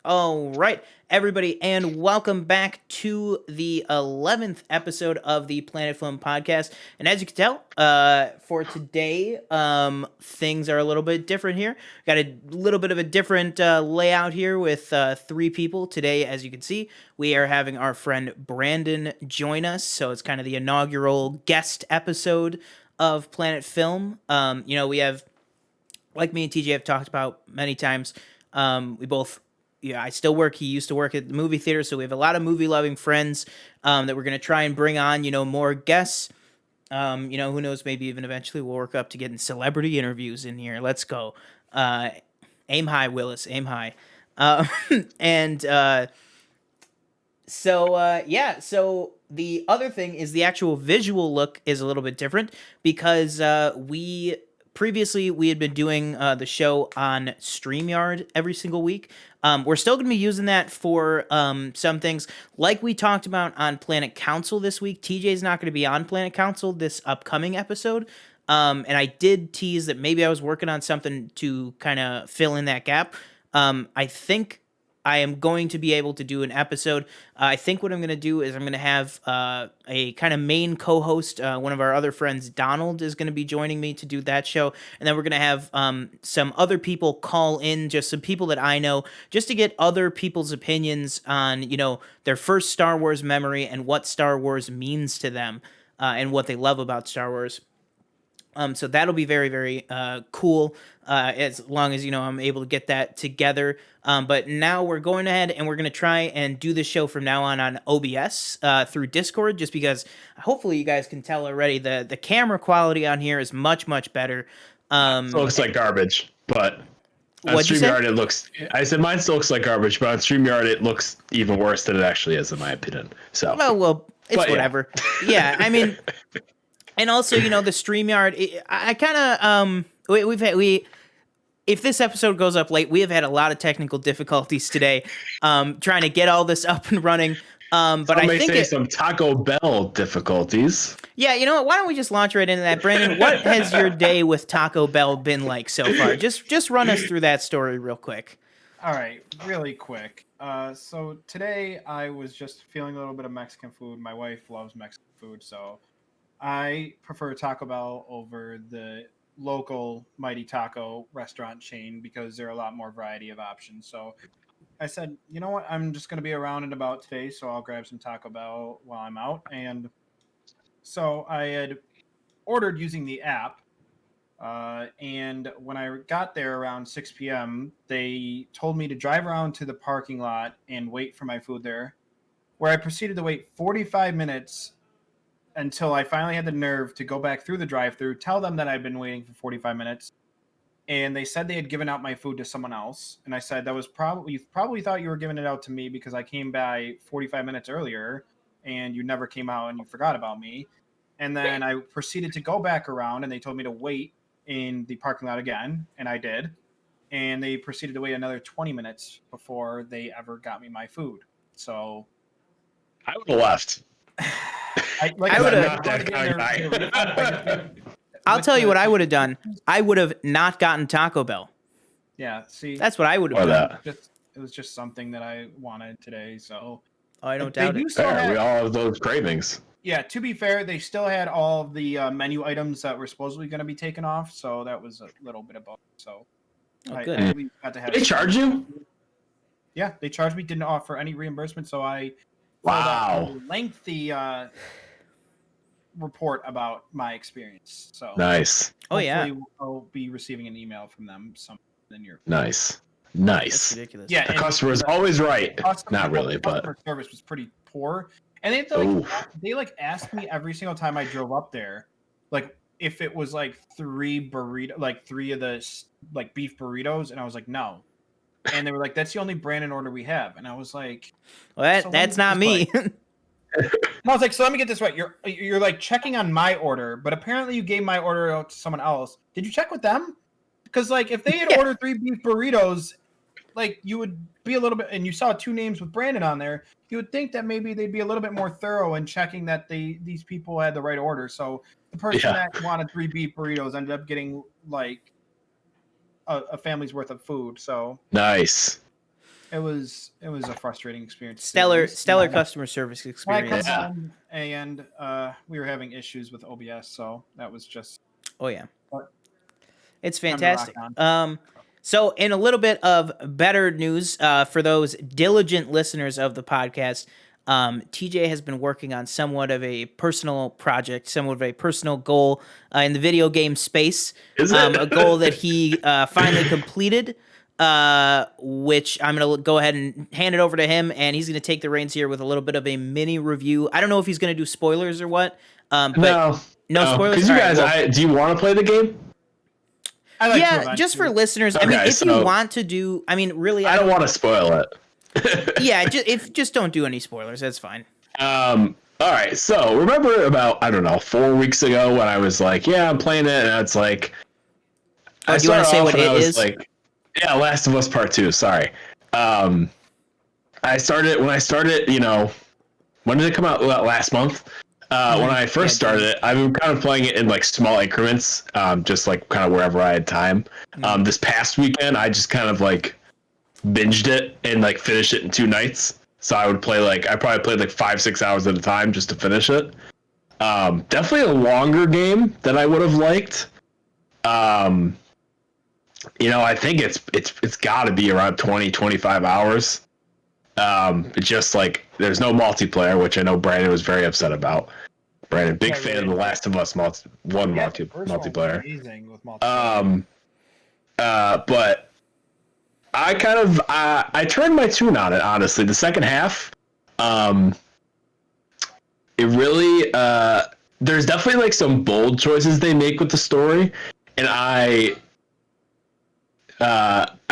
All right, everybody, and welcome back to the 11th episode of the Planet Film podcast. And as you can tell, for today, things are a little bit different here. Got a little bit of a different layout here with three people. Today, as you can see, we are having our friend Brandon join us. So it's kind of the inaugural guest episode of Planet Film. We have, like me and TJ have talked about many times, we both, I still work. He used to work at the movie theater, so we have a lot of movie loving friends that we're gonna try and bring on. More guests. Who knows? Maybe even eventually we'll work up to getting celebrity interviews in here. Let's go. Aim high, Willis. Aim high. And So the other thing is the actual visual look is a little bit different because previously we had been doing the show on StreamYard every single week. We're still going to be using that for some things like we talked about on Planet Council this week. TJ's not going to be on Planet Council this upcoming episode. And I did tease that maybe I was working on something to kind of fill in that gap. I think I am going to be able to do an episode. I think what I'm going to do is I'm going to have a kind of main co-host. One of our other friends, Donald, is going to be joining me to do that show. And then we're going to have some other people call in, just some people that I know, just to get other people's opinions on, their first Star Wars memory and what Star Wars means to them and what they love about Star Wars. So that'll be very, very cool as long as, I'm able to get that together. But now we're going ahead and we're going to try and do the show from now on OBS through Discord, just because hopefully you guys can tell already the camera quality on here is much, much better. It looks like garbage, but on StreamYard it looks... I said mine still looks like garbage, but on StreamYard it looks even worse than it actually is, in my opinion. So Well, it's whatever. Yeah, I mean... And also, the StreamYard, I kind of, if this episode goes up late, we have had a lot of technical difficulties today, trying to get all this up and running. But I think some Taco Bell difficulties. Yeah, you know what? Why don't we just launch right into that, Brandon? What has your day with Taco Bell been like so far? Just run us through that story real quick. All right, really quick. So today I was just feeling a little bit of Mexican food. My wife loves Mexican food, so I prefer Taco Bell over the local Mighty Taco restaurant chain because there are a lot more variety of options. So I said, you know what? I'm just going to be around and about today, so I'll grab some Taco Bell while I'm out. And so I had ordered using the app. And when I got there around 6 p.m., they told me to drive around to the parking lot and wait for my food there, where I proceeded to wait 45 minutes until I finally had the nerve to go back through the drive-thru, tell them that I'd been waiting for 45 minutes, and they said they had given out my food to someone else. And I said, you probably thought you were giving it out to me because I came by 45 minutes earlier, and you never came out and you forgot about me. And then I proceeded to go back around, and they told me to wait in the parking lot again, and I did. And they proceeded to wait another 20 minutes before they ever got me my food. So I would have left. I'll tell you what I would have done. I would have not gotten Taco Bell. Yeah, see, that's what I would have done. It was just something that I wanted today, so I don't doubt it. We all have those cravings. Yeah, to be fair, they still had all of the menu items that were supposedly going to be taken off, so that was a little bit of both. So, good. I had to have. They charge you? Yeah, they charged me. Didn't offer any reimbursement, so I. Wow. A lengthy report about my experience. So nice. Oh yeah. I'll be receiving an email from them in your. Nice. That's ridiculous. Yeah, the customer is always right. Not really, but customer service was pretty poor. And they asked me every single time I drove up there, if it was three of the beef burritos, and I was like, no. And they were like, that's the only Brandon order we have. And I was like, well, that's not me. I was like, so let me get this right. You're checking on my order, but apparently you gave my order out to someone else. Did you check with them? Because if they had ordered 3 beef burritos, you would be a little bit, and you saw 2 names with Brandon on there, you would think that maybe they'd be a little bit more thorough in checking that these people had the right order. So the person that wanted 3 beef burritos ended up getting a family's worth of food. So nice. it was a frustrating experience. Stellar customer service I experience. come home and we were having issues with OBS, so that was just Oh yeah, but it's time to rock fantastic. on. So in a little bit of better news, for those diligent listeners of the podcast, TJ has been working on somewhat of a personal project, somewhat of a personal goal in the video game space. Is it? A goal that he finally completed, which I'm going to go ahead and hand it over to him, and he's going to take the reins here with a little bit of a mini review. I don't know if he's going to do spoilers or what, but no spoilers. Because you All guys, right, well, do you want to play the game? I like to yeah, just for eventually. listeners. I mean, if you want to do, I mean, really, I don't want to spoil it. yeah, just don't do any spoilers. That's fine. All right. So remember about, I don't know, 4 weeks ago when I was like, yeah, I'm playing it, and it's like, do you want to say what it is? Like, yeah, Last of Us Part 2. Sorry. When I started, you know, when did it come out? Last month. When I first started it, I've been kind of playing it in like small increments, just like kind of wherever I had time. This past weekend, I just kind of like binged it and like finished it in 2 nights. So I probably played like 5-6 hours at a time just to finish it. Definitely a longer game than I would have liked. You know, I think it's got to be around 20-25 hours. Just like there's no multiplayer, which I know Brandon was very upset about. Brandon, big fan of The Last of Us multiplayer. Amazing with multiplayer. But I kind of I turned my tune on it, honestly. The second half, it really there's definitely like some bold choices they make with the story, and I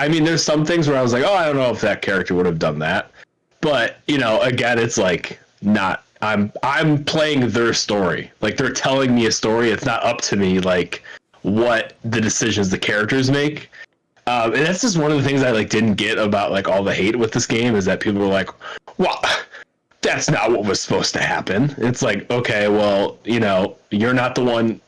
mean, there's some things where I was like, oh, I don't know if that character would have done that. But, you know, again, it's like not I'm playing their story. Like they're telling me a story. It's not up to me like what the decisions the characters make. And that's just one of the things I like didn't get about like all the hate with this game is that people were like, well, that's not what was supposed to happen. It's like, okay, well, you know, you're not the one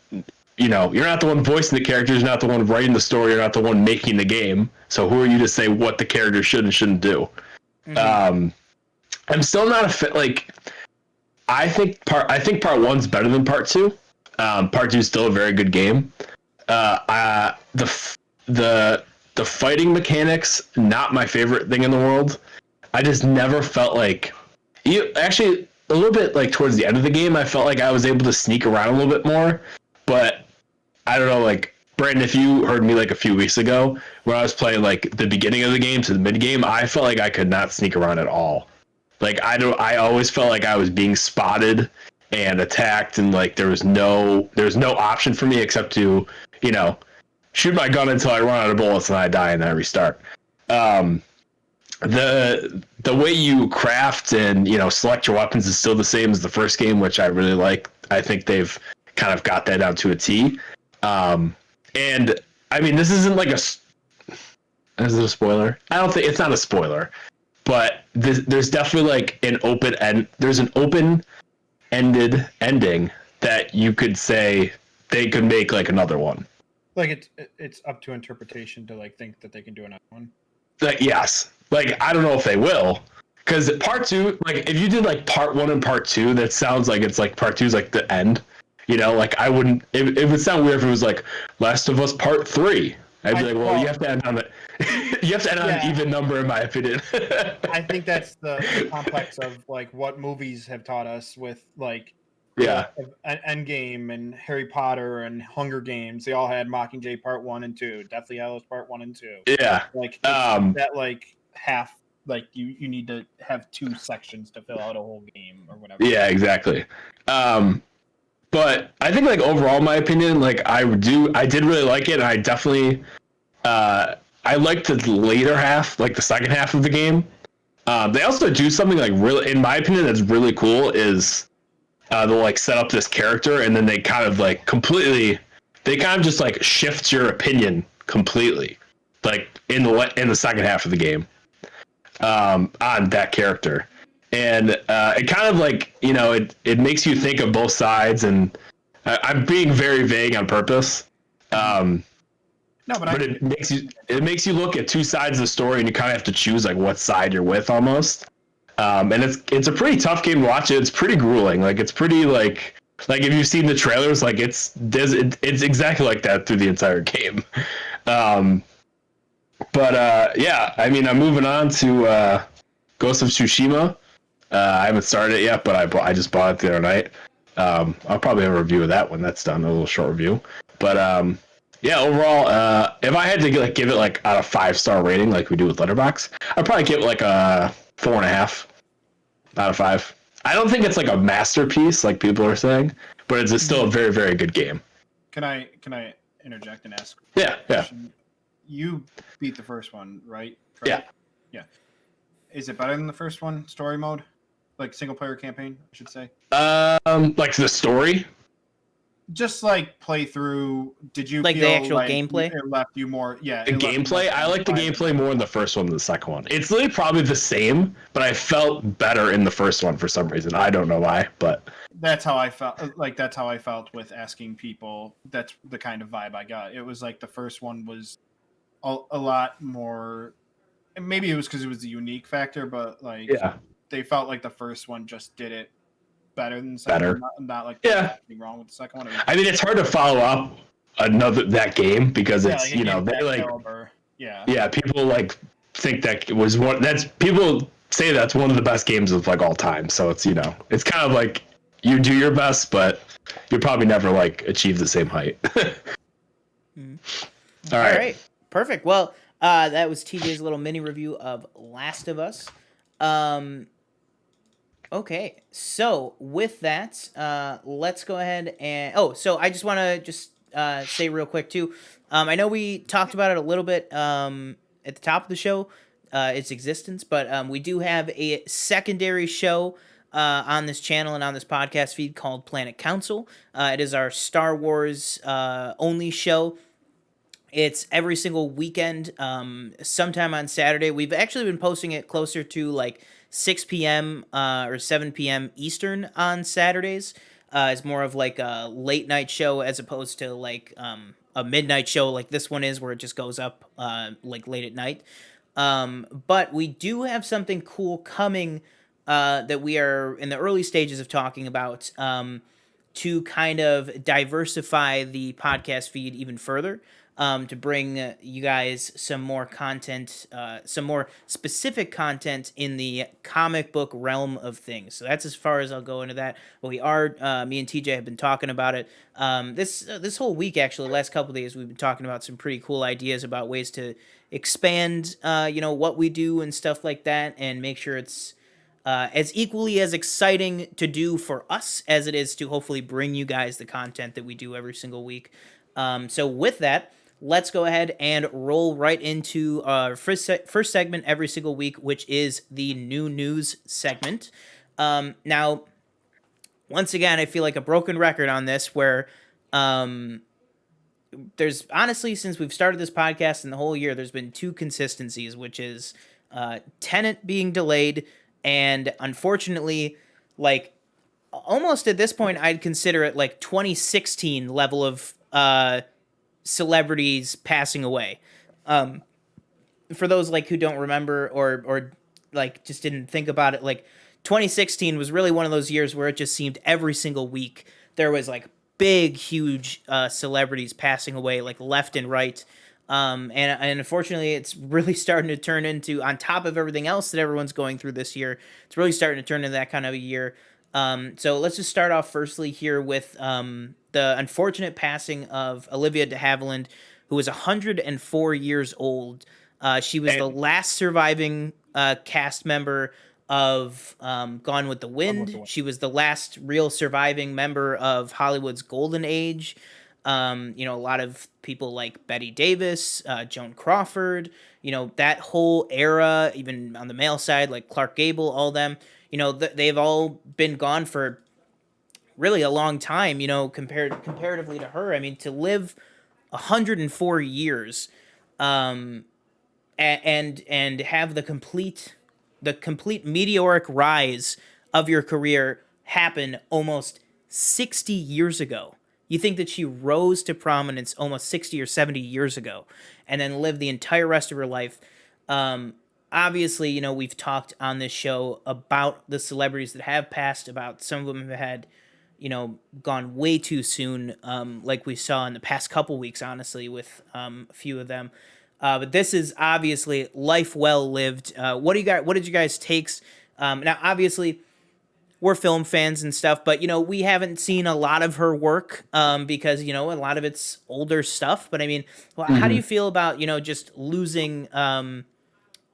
voicing the characters, you're not the one writing the story, you're not the one making the game. So who are you to say what the character should and shouldn't do? Mm-hmm. I'm still not a fit. Like, I think part 1's better than part 2. Part 2 is still a very good game. The fighting mechanics, not my favorite thing in the world. I just never felt like, actually a little bit like towards the end of the game, I felt like I was able to sneak around a little bit more. But I don't know, like, Brandon, if you heard me like a few weeks ago where I was playing like the beginning of the game to the mid game, I felt like I could not sneak around at all. Like I always felt like I was being spotted and attacked, and like there was no option for me except to, you know, shoot my gun until I run out of bullets and I die and then I restart. The way you craft and, you know, select your weapons is still the same as the first game, which I really like. I think they've kind of got that down to a T. And I mean, this isn't like is it a spoiler? I don't think it's not a spoiler, but there's definitely like an open-ended ending that you could say they could make like another one. Like it's up to interpretation to like think that they can do another one. Like, yes. Like, I don't know if they will. Because part 2, like, if you did like part 1 and part 2, that sounds like it's like part 2 is like the end. You know, like I wouldn't. It would sound weird if it was like Last of Us Part 3. I'd be like, well, you have to end on it. You have to end on an even number, in my opinion. I think that's the complex of like what movies have taught us with like Endgame and Harry Potter and Hunger Games. They all had Mockingjay Part 1 and 2, Deathly Hallows Part 1 and 2. Yeah, like that like half. Like you need to have 2 sections to fill out a whole game or whatever. Yeah, exactly. But I think, like, overall, my opinion, like, I did really like it, and I definitely, I liked the later half, like, the second half of the game. They also do something, like, really, in my opinion, that's really cool, is they'll, like, set up this character, and then they kind of, like, just, like, shift your opinion completely, like, in the second half of the game, on that character. And it kind of like, you know, it makes you think of both sides, and I'm being very vague on purpose. No, but but it makes you look at two sides of the story, and you kind of have to choose like what side you're with almost. And it's a pretty tough game to watch. It's pretty grueling. Like it's pretty like if you've seen the trailers, like it's exactly like that through the entire game. Um, but yeah, I mean, I'm moving on to Ghost of Tsushima. I haven't started it yet, but I just bought it the other night. I'll probably have a review of that when that's done, a little short review. But yeah, overall, if I had to give it like out of 5-star rating, like we do with Letterboxd, I'd probably give it like a 4.5 out of 5. I don't think it's like a masterpiece like people are saying, but it's still a very, very good game. Can I interject and ask? Yeah. You beat the first one, right? Yeah. Yeah. Is it better than the first one, story mode? Like single player campaign, I should say. Like the story. Just like playthrough, did you like feel the actual like gameplay? It left you more, yeah. The gameplay, I like the gameplay more in the first one than the second one. It's literally probably the same, but I felt better in the first one for some reason. I don't know why, but that's how I felt. Like that's how I felt with asking people. That's the kind of vibe I got. It was like the first one was a lot more. And maybe it was because it was the unique factor, but like they felt like the first one just did it better than the second one. Not like anything wrong with the second one. I mean, it's hard to follow up that game because it's like they like caliber. People like think that it was people say that's one of the best games of like all time. So it's it's kind of like you do your best, but you'll probably never like achieve the same height. All right, perfect. Well, that was TJ's little mini review of Last of Us. Okay, so with that, let's go ahead and... so I just want to say real quick, too. I know we talked about it a little bit at the top of the show, its existence, but we do have a secondary show on this channel and on this podcast feed called Planet Council. It is our Star Wars only show. It's every single weekend, sometime on Saturday. We've actually been posting it closer to like 6 p.m. Or 7 p.m. Eastern on Saturdays. It's more of like a late night show as opposed to like a midnight show like this one is, where it just goes up like late at night. But we do have something cool coming that we are in the early stages of talking about to kind of diversify the podcast feed even further. To bring you guys some more content, some more specific content in the comic book realm of things. So that's as far as I'll go into that. But we are, me and TJ have been talking about it. This whole week, actually, the last couple of days, we've been talking about some pretty cool ideas about ways to expand, what we do and stuff like that, and make sure it's as equally as exciting to do for us as it is to hopefully bring you guys the content that we do every single week. So with that, let's go ahead and roll right into our first segment every single week, which is the new news segment. Now, once again, I feel like a broken record on this, where there's honestly, since we've started this podcast and the whole year, there's been two consistencies, which is Tenet being delayed, and unfortunately, like almost at this point, I'd consider it like 2016 level of celebrities passing away. For those like who don't remember or like just didn't think about it, like 2016 was really one of those years where it just seemed every single week there was like big, huge celebrities passing away, like left and right. And unfortunately, it's really starting to turn into, on top of everything else that everyone's going through this year, it's really starting to turn into that kind of a year. So let's just start off firstly here with the unfortunate passing of Olivia de Havilland, who was 104 years old. She was the last surviving cast member of Gone with the Wind. She was the last real surviving member of Hollywood's golden age. A lot of people like Bette Davis, Joan Crawford, that whole era, even on the male side, like Clark Gable, all them, they've all been gone for really a long time, comparatively to her. I mean, to live 104 years, and have the complete meteoric rise of your career happen almost 60 years ago. You think that she rose to prominence almost 60 or 70 years ago and then lived the entire rest of her life. Um, Obviously, we've talked on this show about the celebrities that have passed, about some of them have had, gone way too soon, like we saw in the past couple weeks, honestly, with a few of them. But this is obviously life well lived. What do you got? What did you guys takes? Now, obviously, we're film fans and stuff, but we haven't seen a lot of her work because a lot of it's older stuff. But I mean, well, how do Hmm. you feel about just losing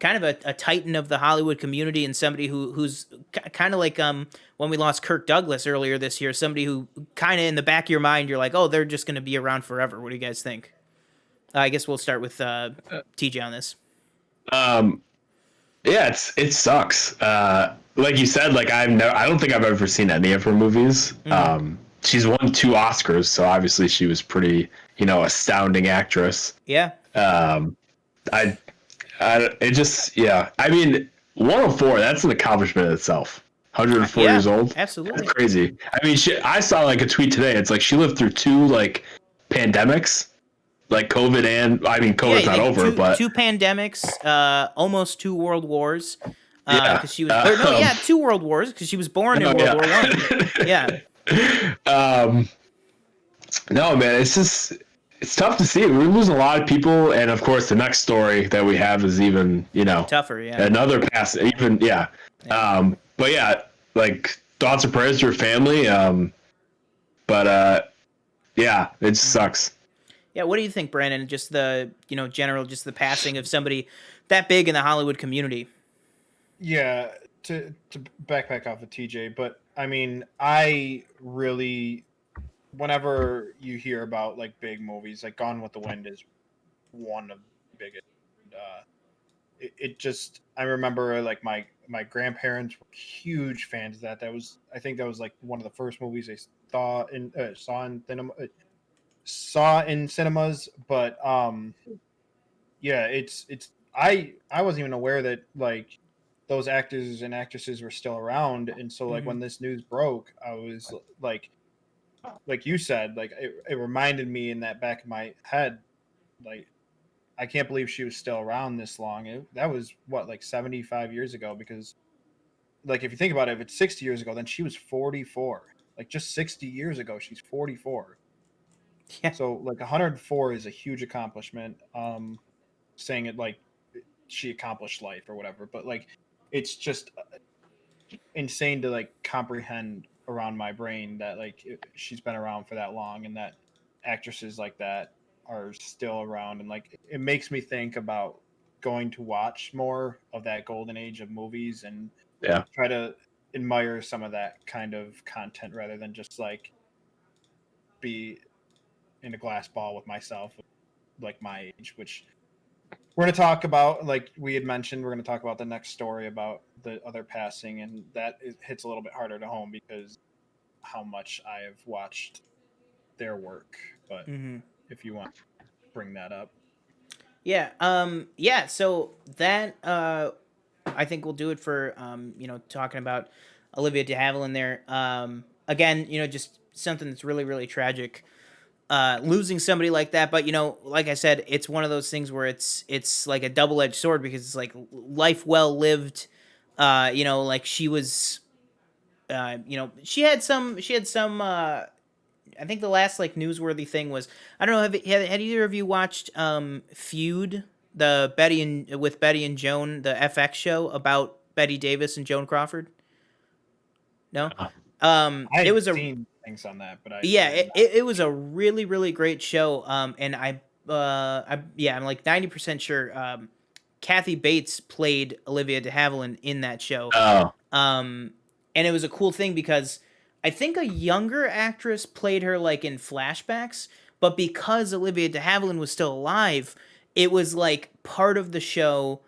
kind of a titan of the Hollywood community and somebody who's kind of like when we lost Kirk Douglas earlier this year, somebody who kind of in the back of your mind you're like, oh, they're just going to be around forever. What do you guys think? I guess we'll start with TJ on this. Um, yeah, it sucks. Like you said, like I don't think I've ever seen any of her movies. Mm-hmm. She's won 2 Oscars, so obviously she was pretty, astounding actress. Yeah. Um, I, it just, yeah. I mean, 104. That's an accomplishment in itself. 104 Yeah, years old. absolutely. That's crazy. I mean, I saw like a tweet today. It's like she lived through 2 like pandemics, like COVID, and I mean, COVID's not over, but two pandemics, almost 2 world wars. yeah. Because she was, or no, yeah, 2 world wars because she was born in Oh, World yeah. War One. Yeah. um, no, man, it's tough to see. We're losing a lot of people, and of course, the next story that we have is even, Tougher. Yeah. another pass. Even yeah. But yeah, like thoughts and prayers to your family. But yeah, it just sucks. Yeah, what do you think, Brandon? Just the general, just the passing of somebody that big in the Hollywood community. Yeah, to backpack off of TJ, but I mean, I really, whenever you hear about like big movies, like Gone with the Wind is one of the biggest. Uh, it just, I remember like my grandparents were huge fans of that. I think that was like one of the first movies they saw in cinemas. But yeah, it's I wasn't even aware that like those actors and actresses were still around, and so like Mm-hmm. when this news broke, I was like you said, like it reminded me in that back of my head, like I can't believe she was still around this long. That was what, like 75 years ago, because like if you think about it, if it's 60 years ago, then she was 44. Like just 60 years ago, she's 44. Yeah. So like 104 is a huge accomplishment. Saying it like she accomplished life or whatever, but like it's just insane to like comprehend around my brain that like she's been around for that long, and that actresses like that are still around, and like it makes me think about going to watch more of that golden age of movies and Yeah. try to admire some of that kind of content rather than just like be in a glass ball with myself like my age, which we're going to talk about. Like we had mentioned, we're going to talk about the next story about the other passing, and that hits a little bit harder to home because how much I have watched their work. But Mm-hmm. if you want to bring that up. Yeah. Yeah. So that I think we'll do it for talking about Olivia de Havilland there. Again, just something that's really really tragic. Losing somebody like that, but like I said, it's one of those things where it's like a double edged sword because it's like life well lived. Like she was. She had some. I think the last like newsworthy thing was, I don't know, had either of you watched Feud, the Betty and Joan, the FX show about Betty Davis and Joan Crawford? No. It I've was a seen things on that, but yeah, I have it was a really really great show. And I'm like 90% sure Kathy Bates played Olivia de Havilland in that show. Oh, Um, and it was a cool thing because I think a younger actress played her like in flashbacks, but because Olivia de Havilland was still alive, it was like part of the show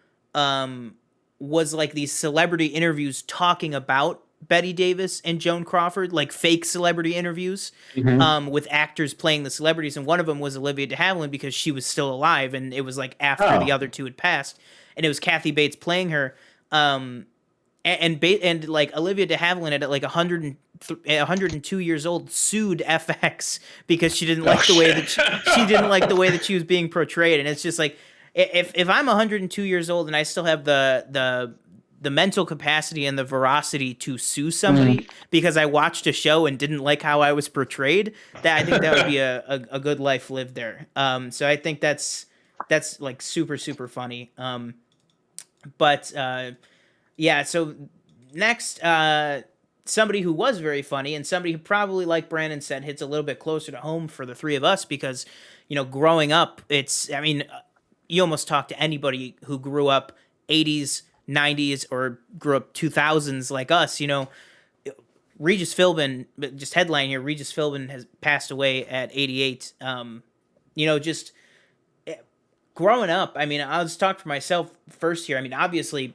was like these celebrity interviews talking about Betty Davis and Joan Crawford, like fake celebrity interviews hmm. with actors playing the celebrities, and one of them was Olivia de Havilland because she was still alive, and it was like after the Oh, other two had passed, and it was Kathy Bates playing her. And like Olivia de Havilland at like 102 years old, sued FX because she didn't like the way that she didn't like the way that she was being portrayed. And it's just like, if I'm 102 years old and I still have the mental capacity and the veracity to sue somebody because I watched a show and didn't like how I was portrayed, that I think that would be a good life lived there. So I think that's like super, super funny. But yeah, so next, somebody who was very funny and somebody who probably, like Brandon said, hits a little bit closer to home for the three of us because, growing up, I mean, you almost talk to anybody who grew up 80s, 90s, or grew up 2000s like us, Regis Philbin, just headline here, Regis Philbin has passed away at 88. Just growing up, I mean, I'll just talk for myself first here. I mean, obviously,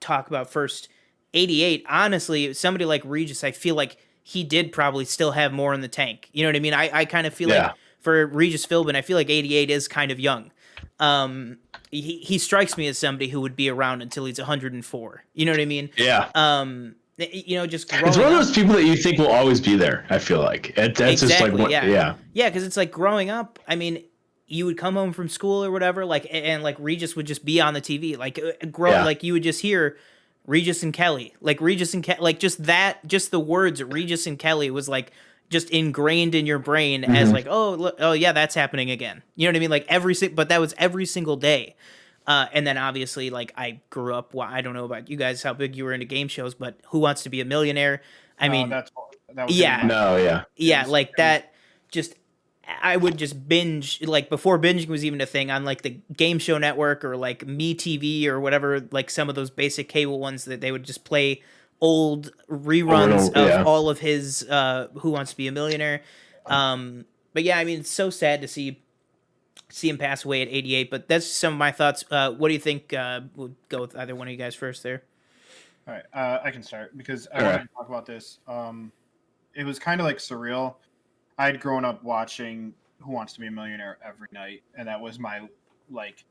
talk about first 88. Honestly, somebody like Regis, I feel like he did probably still have more in the tank. You know what I mean? I kind of feel like for Regis Philbin, I feel like 88 is kind of young. He strikes me as somebody who would be around until he's 104. You know what I mean? Yeah. Just growing it's one of those up, people that you think will always be there. I feel like that's exactly, just like what, yeah. Because it's like growing up. I mean, you would come home from school or whatever, like, and like Regis would just be on the TV, like like you would just hear Regis and Kelly, like just the words Regis and Kelly was like just ingrained in your brain as like, oh yeah, that's happening again. You know what I mean? Like but that was every single day. And then obviously, like, I grew up. Well, I don't know about you guys, how big you were into game shows, but Who Wants to Be a Millionaire? I mean, that was yeah, like that. Just I would just binge, like, before binging was even a thing, on like the Game Show Network or like MeTV or whatever, like some of those basic cable ones that they would just play old reruns of all of his Who Wants to Be a Millionaire. But yeah, I mean, it's so sad to see him pass away at 88, but that's some of my thoughts. What do you think? We'll go with either one of you guys first there. All right, I can start because I wanted to talk about this. It was kind of like surreal. I'd grown up watching Who Wants to Be a Millionaire every night, and that was my, like,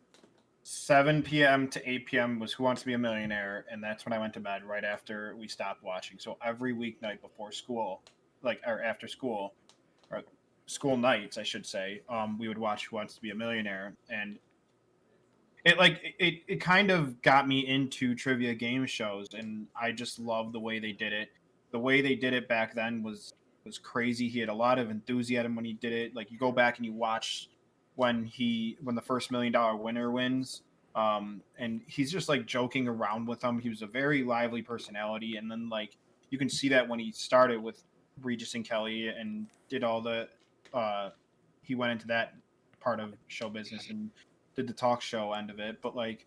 7 p.m. to 8 p.m. was Who Wants to Be a Millionaire, and that's when I went to bed right after we stopped watching. So every weeknight before school, or after school, or school nights, I should say, we would watch Who Wants to Be a Millionaire, and it kind of got me into trivia game shows, and I just love the way they did it. The way they did it back then was crazy. He had a lot of enthusiasm when he did it. Like, you go back and you watch when the first $1 million winner wins, and he's just like joking around with them. He was a very lively personality, and then like you can see that when he started with Regis and Kelly and did all the he went into that part of show business and did the talk show end of it. But like,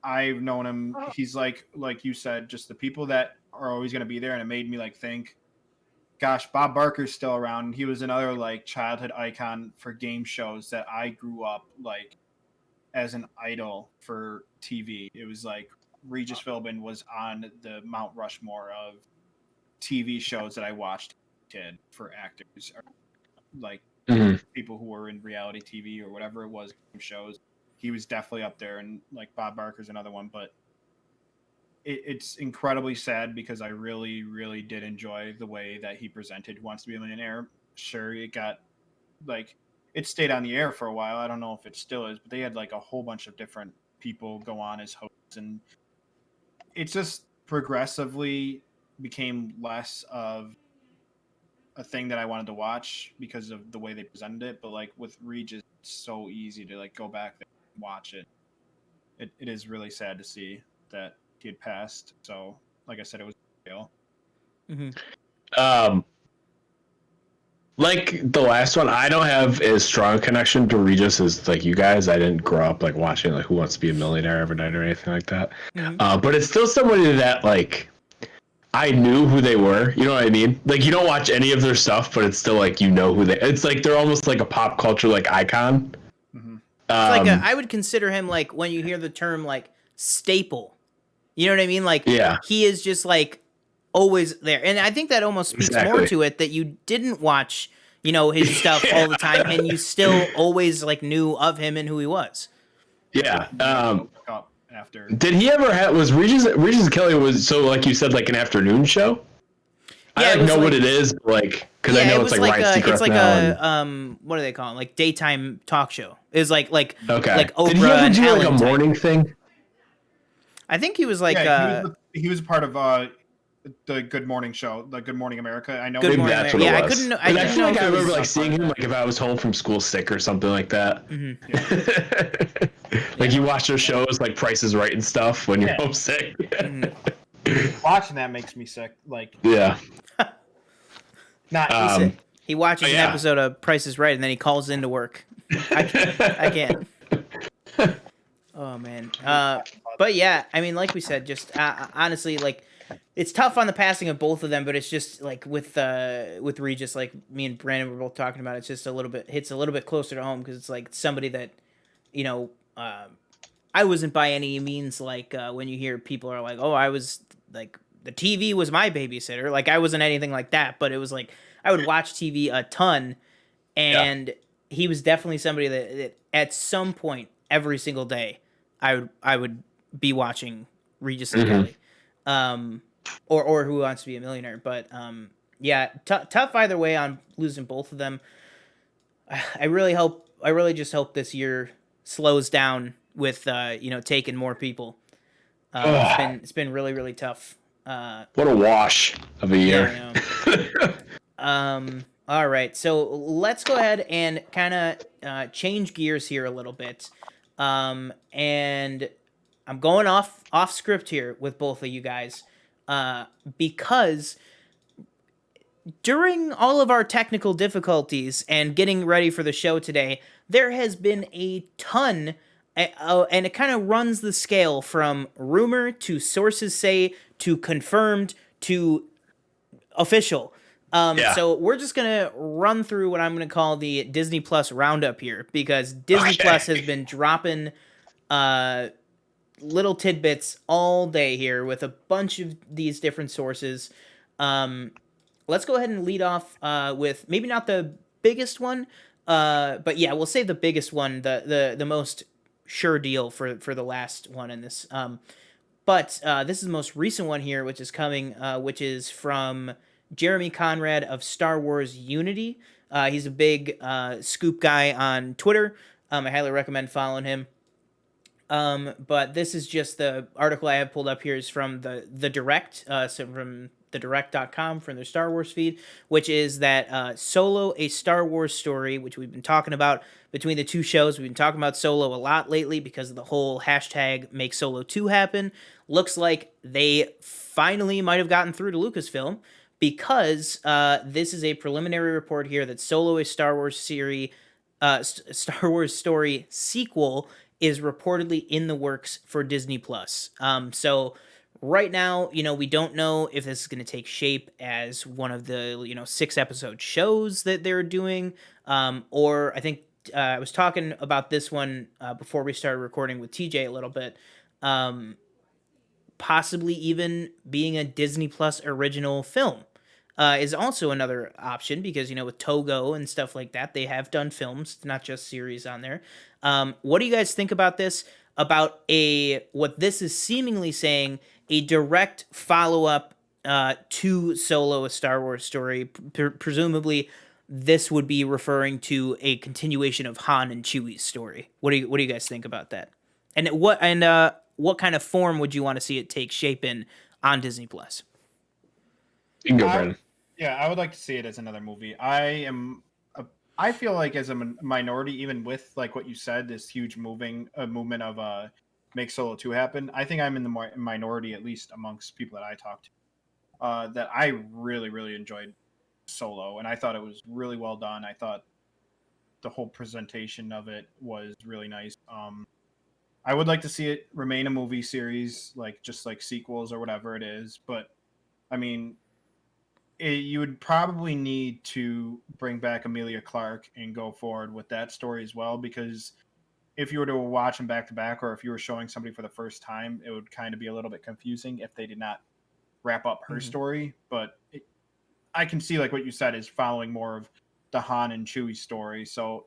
I've known him. He's like you said, just the people that are always going to be there. And it made me like think, gosh, Bob Barker's still around. He was another like childhood icon for game shows that I grew up like as an idol for TV. It was like Regis Philbin was on the Mount Rushmore of TV shows that I watched kid for actors, or like people who were in reality TV or whatever it was, shows. He was definitely up there, and like Bob Barker's another one. But it's incredibly sad because I really, really did enjoy the way that he presented Who Wants to Be a Millionaire. Sure, it got like it stayed on the air for a while. I don't know if it still is, but they had like a whole bunch of different people go on as hosts, and it just progressively became less of a thing that I wanted to watch because of the way they presented it. But like with Regis, it's so easy to like go back there and watch it. It is really sad to see that he had passed. So like I said, it was real. Like the last one, I don't have as strong a connection to Regis as like you guys. I didn't grow up like watching like Who Wants to Be a Millionaire every night or anything like that. But it's still somebody that like I knew who they were. You know what I mean? Like, you don't watch any of their stuff, but it's still like you know who they. It's like they're almost like a pop culture like icon. It's like I would consider him like, when you hear the term like staple, you know what I mean? Like, he is just like always there, and I think that almost speaks more to it that you didn't watch, you know, his stuff all the time, and you still always like knew of him and who he was. Yeah. After did he ever have was Regis and Kelly was so like you said like an afternoon show? Yeah, I it like was know like what it is, but, like, because I yeah, know it it's was like like Ryan it's Seacrest like now. And a what do they call it? Like daytime talk show. It's like okay, did he Oprah ever and do like a Ellen type. morning thing? I think he was like Yeah, he was part of the Good Morning show, the Good Morning America. I know Good he Maybe Morning that's America. what it Yeah, was. I Because I didn't feel know like if I it remember was. like not part seeing of him that. like if I was home from school sick or something like that. Mhm. Like Yeah. you watch those shows like Price is Right and stuff when you're Yeah. homesick. Mhm. Watching that makes me sick. Like, Yeah. not He Um. said he watches But an yeah. episode of Price is Right and then he calls into work. I can't. Oh man. But yeah, I mean, like we said, just honestly, like it's tough on the passing of both of them, but it's just like with Regis, like me and Brandon were both talking about. It's just a little bit hits a little bit closer to home because it's like somebody that, you know, I wasn't by any means like when you hear people are like, oh, I was like the TV was my babysitter. Like I wasn't anything like that, but it was like I would watch TV a ton, Yeah. and he was definitely somebody that at some point every single day I would be watching Regis and Hmm. Kelly, or Who Wants to Be a Millionaire. But yeah, tough either way on losing both of them. I really just hope this year slows down with taking more people. It's been really really tough. What a wash of a Yeah, year. I know. All right, so let's go ahead and kind of change gears here a little bit. And I'm going off script here with both of you guys, because during all of our technical difficulties and getting ready for the show today, there has been a ton, and it kind of runs the scale from rumor to sources say to confirmed to official. Yeah. So we're just gonna run through what I'm gonna call the Disney Plus roundup here because Disney Plus has Okay. been dropping uh, little tidbits all day here with a bunch of these different sources. Um, let's go ahead and lead off with maybe not the biggest one, but yeah, we'll say the biggest one, the most sure deal for the last one in this. But this is the most recent one here, which is coming, which is from Jeremy Conrad of Star Wars Unity. He's a big scoop guy on Twitter. I highly recommend following him. But this is just the article I have pulled up here is from the direct, so from thedirect.com from their Star Wars feed, which is that Solo, a Star Wars story, which we've been talking about between the two shows. We've been talking about Solo a lot lately because of the whole hashtag make Solo 2 happen. Looks like they finally might have gotten through to Lucasfilm because this is a preliminary report here that Solo, a Star Wars series, Star Wars story sequel is reportedly in the works for Disney Plus. So right now, we don't know if this is going to take shape as one of the 6 episode shows that they're doing, or I think I was talking about this one before we started recording with TJ a little bit. Possibly even being a Disney Plus original film. Is also another option because with Togo and stuff like that, they have done films, not just series on there. What do you guys think about this? About what this is seemingly saying a direct follow up to Solo, a Star Wars story. Presumably, this would be referring to a continuation of Han and Chewie's story. What do you guys think about that? And what kind of form would you want to see it take shape in on Disney Plus? You can go, I, Brennan. yeah, I would like to see it as another movie. I feel like as a minority, even with like what you said, this huge movement of make Solo 2 happen. I think I'm in the minority, at least amongst people that I talked to, that I really really enjoyed Solo, and I thought it was really well done. I thought the whole presentation of it was really nice. I would like to see it remain a movie series, like just like sequels or whatever it is. But I mean, you would probably need to bring back Amelia Clark and go forward with that story as well, because if you were to watch them back to back, or if you were showing somebody for the first time, it would kind of be a little bit confusing if they did not wrap up her Mm-hmm. story. But I can see like what you said is following more of the Han and Chewie story. So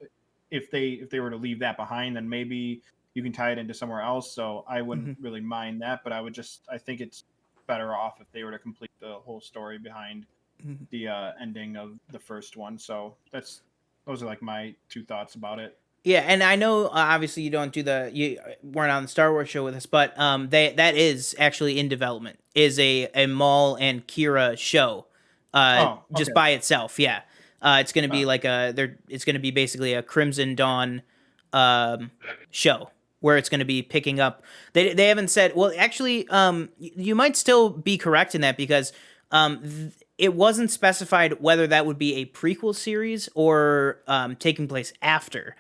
if they were to leave that behind, then maybe you can tie it into somewhere else. So I wouldn't Mm-hmm. really mind that, but I think it's better off if they were to complete the whole story behind the ending of the first one. So those are like my two thoughts about it. Yeah, and I know obviously you weren't on the Star Wars show with us, but that is actually in development. Is a Maul and Kira show, Oh, just okay. by itself. Yeah, it's gonna be Uh, like it's gonna be basically a Crimson Dawn show where it's gonna be picking up. They haven't said. Well, actually, you might still be correct in that because it wasn't specified whether that would be a prequel series or taking place after.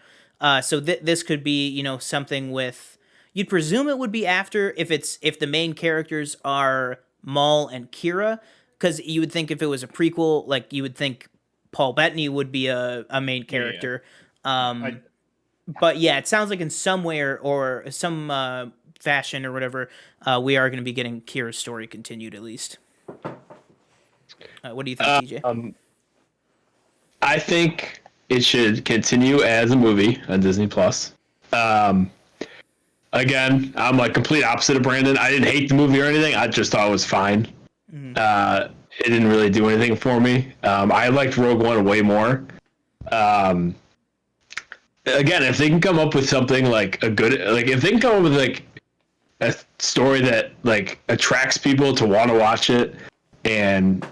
So this could be, something with. You'd presume it would be after if the main characters are Maul and Kira, because you would think if it was a prequel, like you would think Paul Bettany would be a main yeah, character. yeah. I But yeah, it sounds like in some way or some fashion or whatever, we are going to be getting Kira's story continued at least. What do you think, TJ? I think it should continue as a movie on Disney Plus. Um, Again, I'm like complete opposite of Brandon. I didn't hate the movie or anything. I just thought it was fine. It didn't really do anything for me. I liked Rogue One way more. Um, Again, if they can come up with something like if they can come up with like a story that like attracts people to want to watch it, and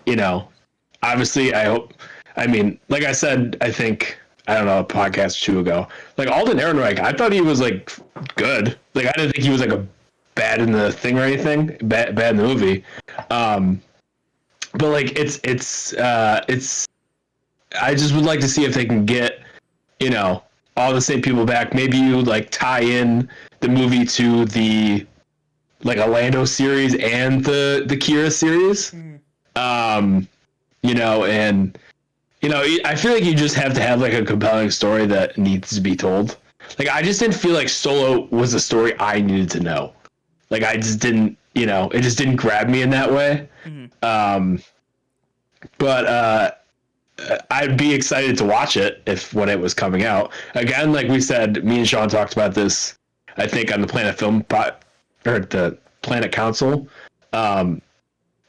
obviously, I mean, like I said, I think I don't know a podcast or two ago. Like Alden Ehrenreich, I thought he was like good. Like I didn't think he was like a bad in the thing or anything. Bad in the movie. But like it's. I just would like to see if they can get all the same people back. Maybe you like tie in the movie to the like a Lando series and the Kira series. Um, and I feel like you just have to have like a compelling story that needs to be told. Like I just didn't feel like Solo was a story I needed to know. Like I just didn't, it just didn't grab me in that way. But I'd be excited to watch it when it was coming out. Again, like we said, me and Sean talked about this, I think, on the Planet Film or the Planet Council.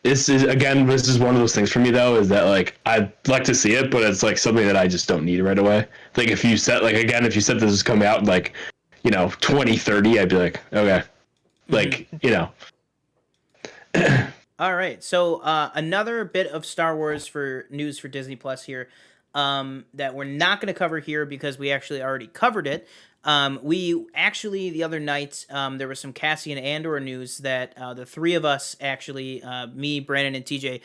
This is one of those things for me though, is that like I'd like to see it, but it's like something that I just don't need right away. Like if you said if you said this is coming out in like 2030, I'd be like, okay, like All right. So another bit of Star Wars for news for Disney Plus here that we're not going to cover here because we actually already covered it. We actually the other night there was some Cassian Andor news that the three of us actually, me, Brandon, and TJ,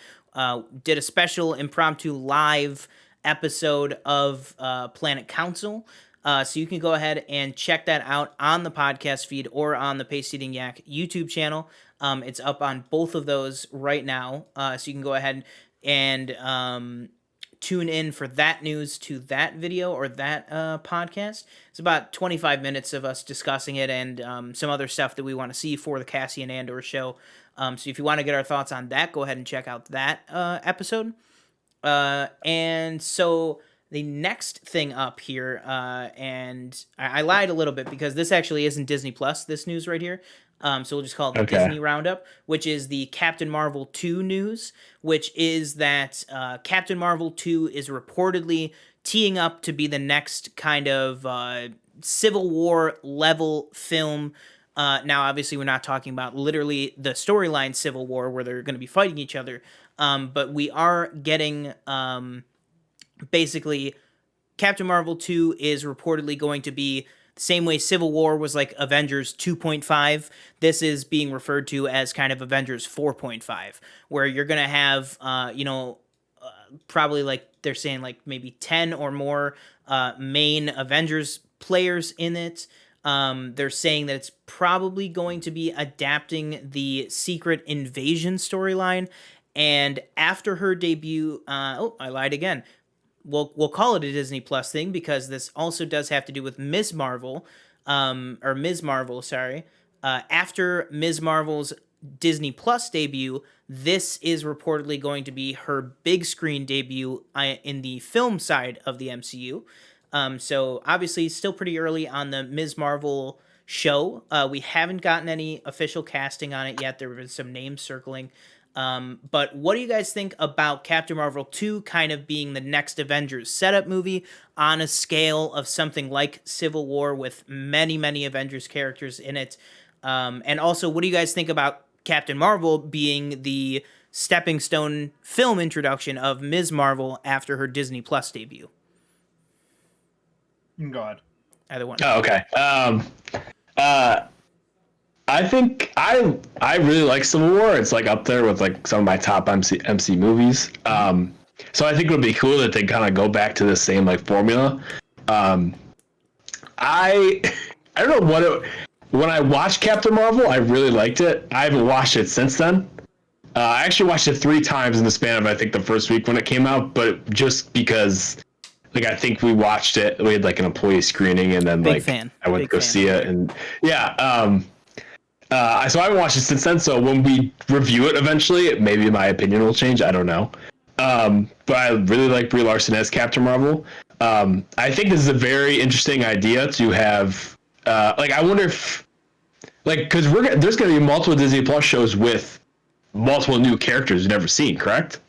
did a special impromptu live episode of Planet Council. So you can go ahead and check that out on the podcast feed or on the Pace Eating Yak YouTube channel. It's up on both of those right now. So you can go ahead and tune in for that news to that video or that podcast. It's about 25 minutes of us discussing it and some other stuff that we want to see for the Cassian Andor show. So if you want to get our thoughts on that, go ahead and check out that episode. And so the next thing up here, and I lied a little bit because this actually isn't Disney Plus, this news right here. So we'll just call it the Disney Roundup, which is the Captain Marvel 2 news, which is that Captain Marvel 2 is reportedly teeing up to be the next kind of Civil War level film. Now, obviously, we're not talking about literally the storyline Civil War where they're going to be fighting each other, but we are getting basically Captain Marvel 2 is reportedly going to be the same way Civil War was like Avengers 2.5. This is being referred to as kind of Avengers 4.5, where you're going to have, probably like they're saying like maybe 10 or more main Avengers players in it. They're saying that it's probably going to be adapting the Secret Invasion storyline. And after her debut, I lied again. We'll call it a Disney Plus thing because this also does have to do with Ms. Marvel, or Ms. Marvel, sorry. After Ms. Marvel's Disney Plus debut, this is reportedly going to be her big screen debut in the film side of the MCU. So obviously still pretty early on the Ms. Marvel show. We haven't gotten any official casting on it yet. There have been some names circling. But what do you guys think about Captain Marvel 2 kind of being the next Avengers setup movie on a scale of something like Civil War with many, many Avengers characters in it? And also, what do you guys think about Captain Marvel being the stepping stone film introduction of Ms. Marvel after her Disney Plus debut? Go ahead. Either one. Oh, okay. Uh, I think I really like Civil War. It's like up there with like some of my top MC movies. So I think it would be cool that they kind of go back to the same like formula. Um, I I don't know when I watched Captain Marvel, I really liked it. I haven't watched it since then. I actually watched it 3 times in the span of I think the first week when it came out, but just because like I think we watched it, we had like an employee screening, and then Big like fan. I went Big to go fan. see it, and yeah. So I haven't watched it since then. So when we review it eventually, maybe my opinion will change. I don't know. But I really like Brie Larson as Captain Marvel. I think this is a very interesting idea to have. Like I wonder if like because there's going to be multiple Disney Plus shows with multiple new characters you've never seen, correct?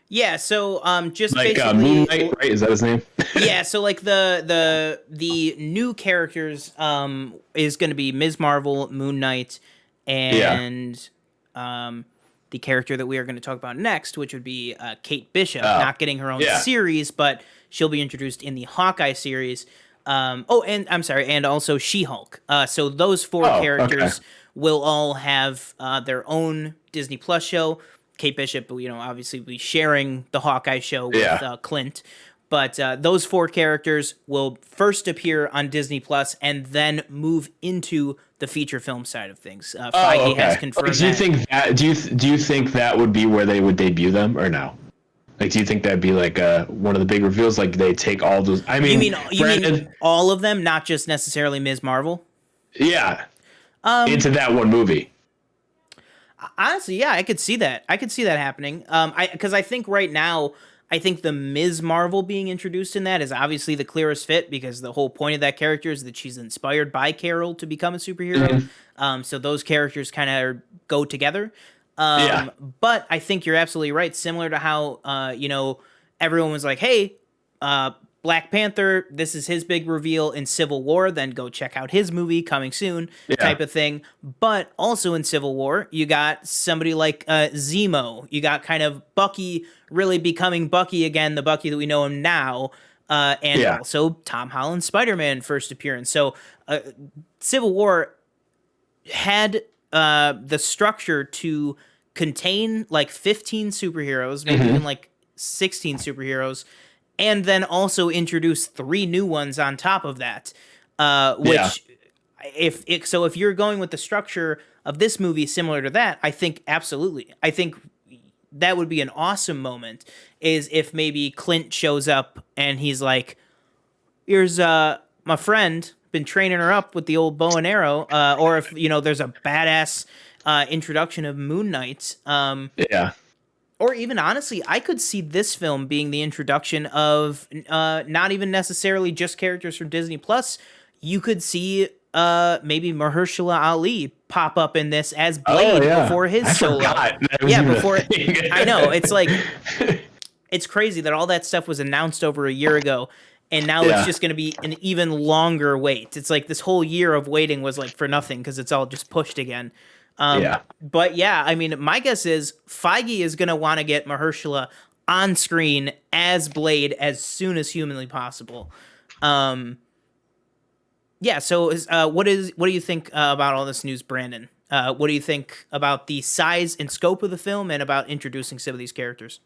Yeah, so just Like basically Moon Knight, right? Is that his name? yeah, so like the new characters is going to be Ms. Marvel, Moon Knight, Yeah. and the character that we are going to talk about next, which would be Kate Bishop, Oh, not getting her own yeah. series, but she'll be introduced in the Hawkeye series. And I'm sorry, and also She-Hulk. So those four Oh, characters okay. will all have their own Disney Plus show. Kate Bishop, obviously be sharing the Hawkeye show with Yeah. Clint. But those four characters will first appear on Disney Plus and then move into the feature film side of things. Feige Oh, has okay. confirmed Like, do you that. think that do you think that would be where they would debut them or no? Like, do you think that'd be like one of the big reveals? Like, they take all those. I You mean, mean granted, all of them, not just necessarily Ms. Marvel? yeah, into that one movie. Honestly, yeah, I could see that. I could see that happening. Because I think right now, I think the Ms. Marvel being introduced in that is obviously the clearest fit because the whole point of that character is that she's inspired by Carol to become a superhero. So those characters kind of go together. Yeah. But I think you're absolutely right. Similar to how everyone was like, "Hey, Black Panther, this is his big reveal in Civil War, then go check out his movie coming soon," Yeah. type of thing. But also in Civil War, you got somebody like Zemo. You got kind of Bucky really becoming Bucky again, the Bucky that we know him now. And Yeah. also Tom Holland's Spider-Man first appearance. So Civil War had the structure to contain like 15 superheroes, maybe even like 16 superheroes, and then also introduce 3 new ones on top of that. Which, Yeah. if you're going with the structure of this movie similar to that, I think absolutely. I think that would be an awesome moment. Is if maybe Clint shows up and he's like, "Here's my friend, been training her up with the old bow and arrow," or if there's a badass introduction of Moon Knight. Yeah. Or even honestly, I could see this film being the introduction of not even necessarily just characters from Disney Plus. You could see maybe Mahershala Ali pop up in this as Blade before his I solo. forgot that was Yeah, even a before thing. I know it's like it's crazy that all that stuff was announced over a year ago, and now it's Yeah. just going to be an even longer wait. It's like this whole year of waiting was like for nothing because it's all just pushed again. Yeah. But yeah, I mean, my guess is Feige is going to want to get Mahershala on screen as Blade as soon as humanly possible. Yeah. So, what do you think about all this news, Brandon? What do you think about the size and scope of the film and about introducing some of these characters?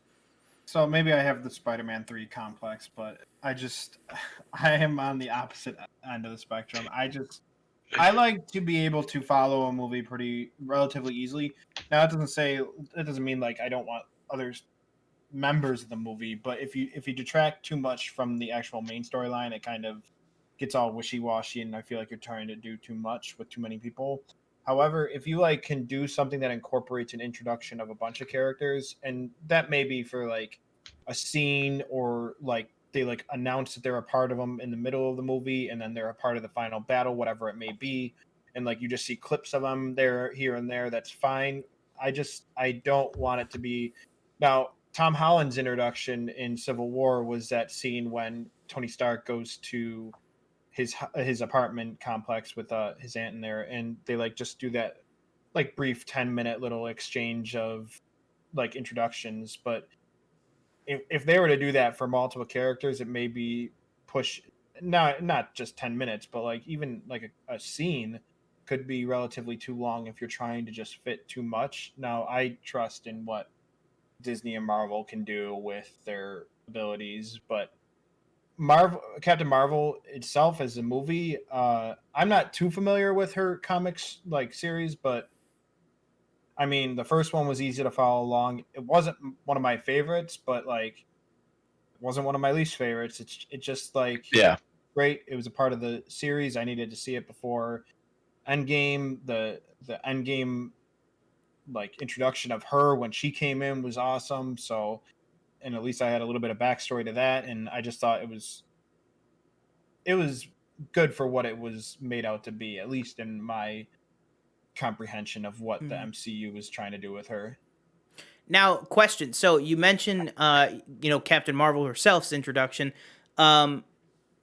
So maybe I have the Spider-Man 3 complex, but I am on the opposite end of the spectrum. I like to be able to follow a movie pretty relatively easily. Now that doesn't mean like I don't want others members of the movie, but if you detract too much from the actual main storyline, it kind of gets all wishy-washy, and I feel like you're trying to do too much with too many people. However, if you like can do something that incorporates an introduction of a bunch of characters, and that may be for like a scene or like they like announce that they're a part of them in the middle of the movie, and then they're a part of the final battle, whatever it may be, and like you just see clips of them there, here and there, that's fine. I don't want it to be. Now, Tom Holland's introduction in Civil War was that scene when Tony Stark goes to his apartment complex with his aunt in there, and they like just do that like brief 10-minute little exchange of like introductions. But if they were to do that for multiple characters, it may be push not just 10 minutes, but like even like a scene could be relatively too long if you're trying to just fit too much. Now, I trust in what Disney and Marvel can do with their abilities, but Captain Marvel itself as a movie, I'm not too familiar with her comics like series, but I mean the first one was easy to follow along. It wasn't one of my favorites, but like it wasn't one of my least favorites. It just like Yeah. great. It was a part of the series. I needed to see it before Endgame. The Endgame like introduction of her when she came in was awesome. So, and at least I had a little bit of backstory to that, and I just thought it was good for what it was made out to be, at least in my comprehension of what the MCU was trying to do with her. Now, question. So you mentioned, Captain Marvel herself's introduction.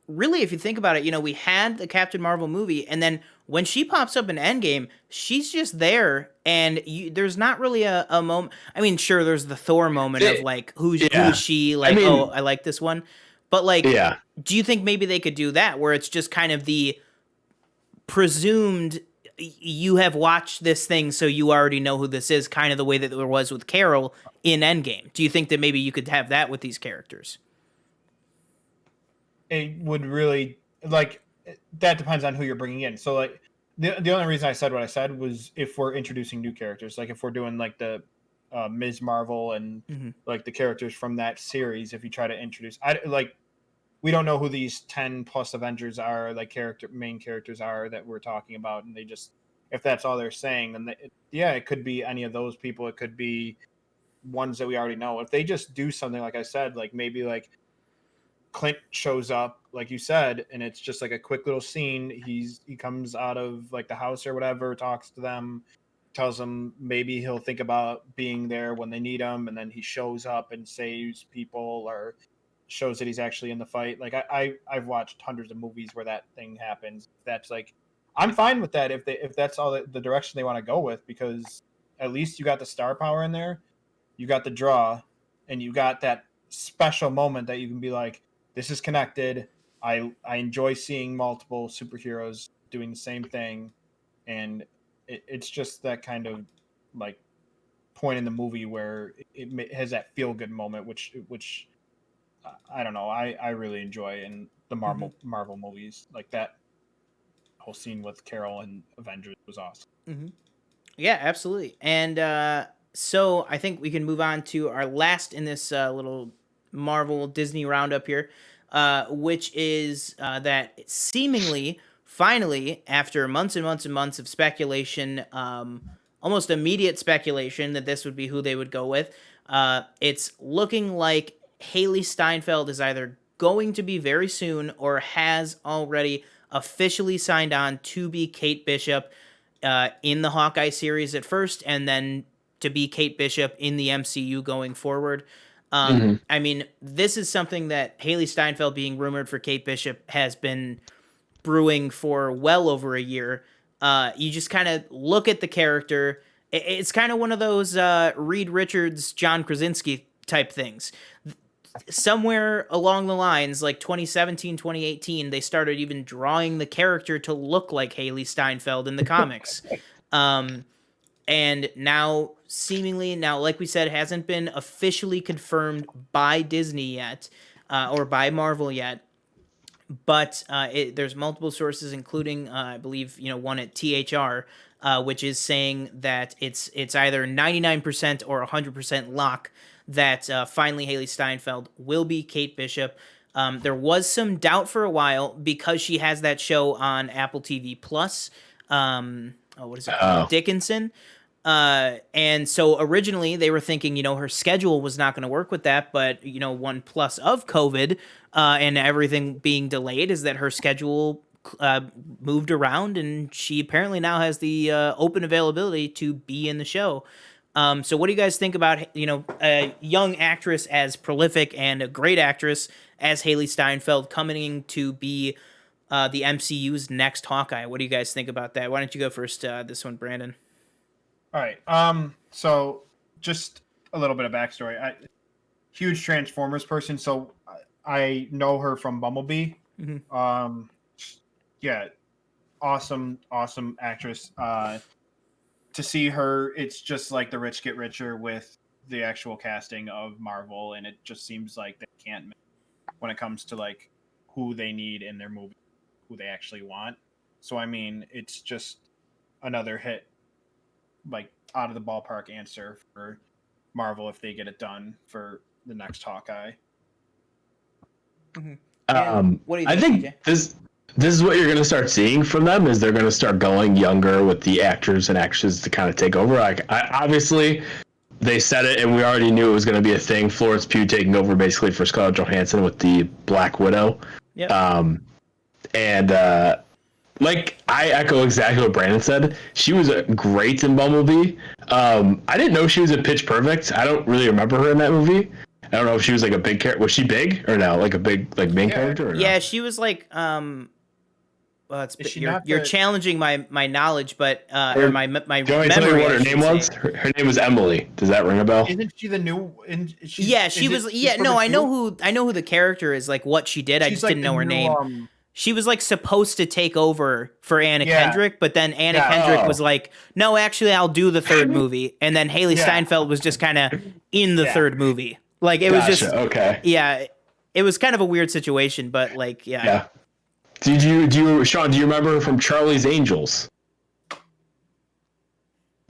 Really, if you think about it, we had the Captain Marvel movie, and then when she pops up in Endgame, she's just there, and there's not really a moment. I mean, sure, there's the Thor moment of like, who is she? Like, oh, I like this one. But like, do you think maybe they could do that, where it's just kind of the presumed you have watched this thing, so you already know who this is, kind of the way that there was with Carol in Endgame? Do you think that maybe you could have that with these characters? It would really like that depends on who you're bringing in. So like the only reason I said what I said was if we're introducing new characters, like if we're doing like the Ms. Marvel and like the characters from that series, if you try to introduce, we don't know who these 10 plus Avengers are, like main characters are that we're talking about, and they just if that's all they're saying, then it could be any of those people. It could be ones that we already know. If they just do something like I said, like maybe like Clint shows up, like you said, and it's just like a quick little scene. He comes out of like the house or whatever, talks to them, tells them maybe he'll think about being there when they need him, and then he shows up and saves people or shows that he's actually in the fight. Like I've watched hundreds of movies where that thing happens. That's like I'm fine with that if that's all the direction they want to go with, because at least you got the star power in there, you got the draw, and you got that special moment that you can be like, this is connected. I enjoy seeing multiple superheroes doing the same thing, and it's just that kind of like point in the movie where it has that feel good moment, which I don't know. I really enjoy in the Marvel movies. Like that whole scene with Carol and Avengers was awesome. Yeah, absolutely. And so I think we can move on to our last in this little Marvel Disney roundup here, which is that seemingly, finally, after months and months and months of speculation, almost immediate speculation that this would be who they would go with, it's looking like Haley Steinfeld is either going to be very soon or has already officially signed on to be Kate Bishop in the Hawkeye series at first, and then to be Kate Bishop in the MCU going forward. I mean, this is something that Haley Steinfeld being rumored for Kate Bishop has been brewing for well over a year. You just kind of look at the character. It's kind of one of those Reed Richards, John Krasinski type things. Somewhere along the lines, like 2017, 2018, they started even drawing the character to look like Haley Steinfeld in the comics. And now, seemingly, like we said, hasn't been officially confirmed by Disney yet, or by Marvel yet. But there's multiple sources, including, I believe, one at THR, which is saying that it's either 99% or 100% lock that finally Haley Steinfeld will be Kate Bishop. There was some doubt for a while because she has that show on Apple TV Plus. What is it called? Dickinson. And so originally they were thinking, her schedule was not going to work with that, but one plus of COVID and everything being delayed is that her schedule moved around, and she apparently now has the open availability to be in the show. So what do you guys think about, a young actress as prolific and a great actress as Haley Steinfeld coming to be the MCU's next Hawkeye? What do you guys think about that? Why don't you go first, this one, Brandon? All right. So just a little bit of backstory. Huge Transformers person, so I know her from Bumblebee. Mm-hmm. Yeah, awesome actress. To see her, it's just like the rich get richer with the actual casting of Marvel, and it just seems like they can't miss when it comes to like who they need in their movie, who they actually want. So I mean, it's just another hit, like out of the ballpark answer for Marvel if they get it done for the next Hawkeye. Mm-hmm. What do you think, I think TJ? this is what you're going to start seeing from them is they're going to start going younger with the actors and actresses to kind of take over. Like, obviously, they said it, and we already knew it was going to be a thing. Florence Pugh taking over basically for Scarlett Johansson with the Black Widow. Yep. Like, I echo exactly what Brandon said. She was great in Bumblebee. I didn't know she was in Pitch Perfect. I don't really remember her in that movie. I don't know if she was like a big character. Was she big or no? Like a big main character? Or Yeah, no? she was like well, you're not the- challenging my knowledge, but Or- or my Do you want me to tell you memory. what I her should name say. was? Her name was Emily. Does that ring a bell? Isn't she the new? Yeah, she was. Yeah, no, I know who the character is. Like what she did, I just didn't know her name. She was like supposed to take over for Anna Kendrick, but then Anna Kendrick was like, "No, actually, I'll do the third movie." And then Haley Steinfeld was just kind of in the third movie. Like it was just okay. Yeah, it was kind of a weird situation, but like Yeah. Do you Sean? Do you remember her from Charlie's Angels?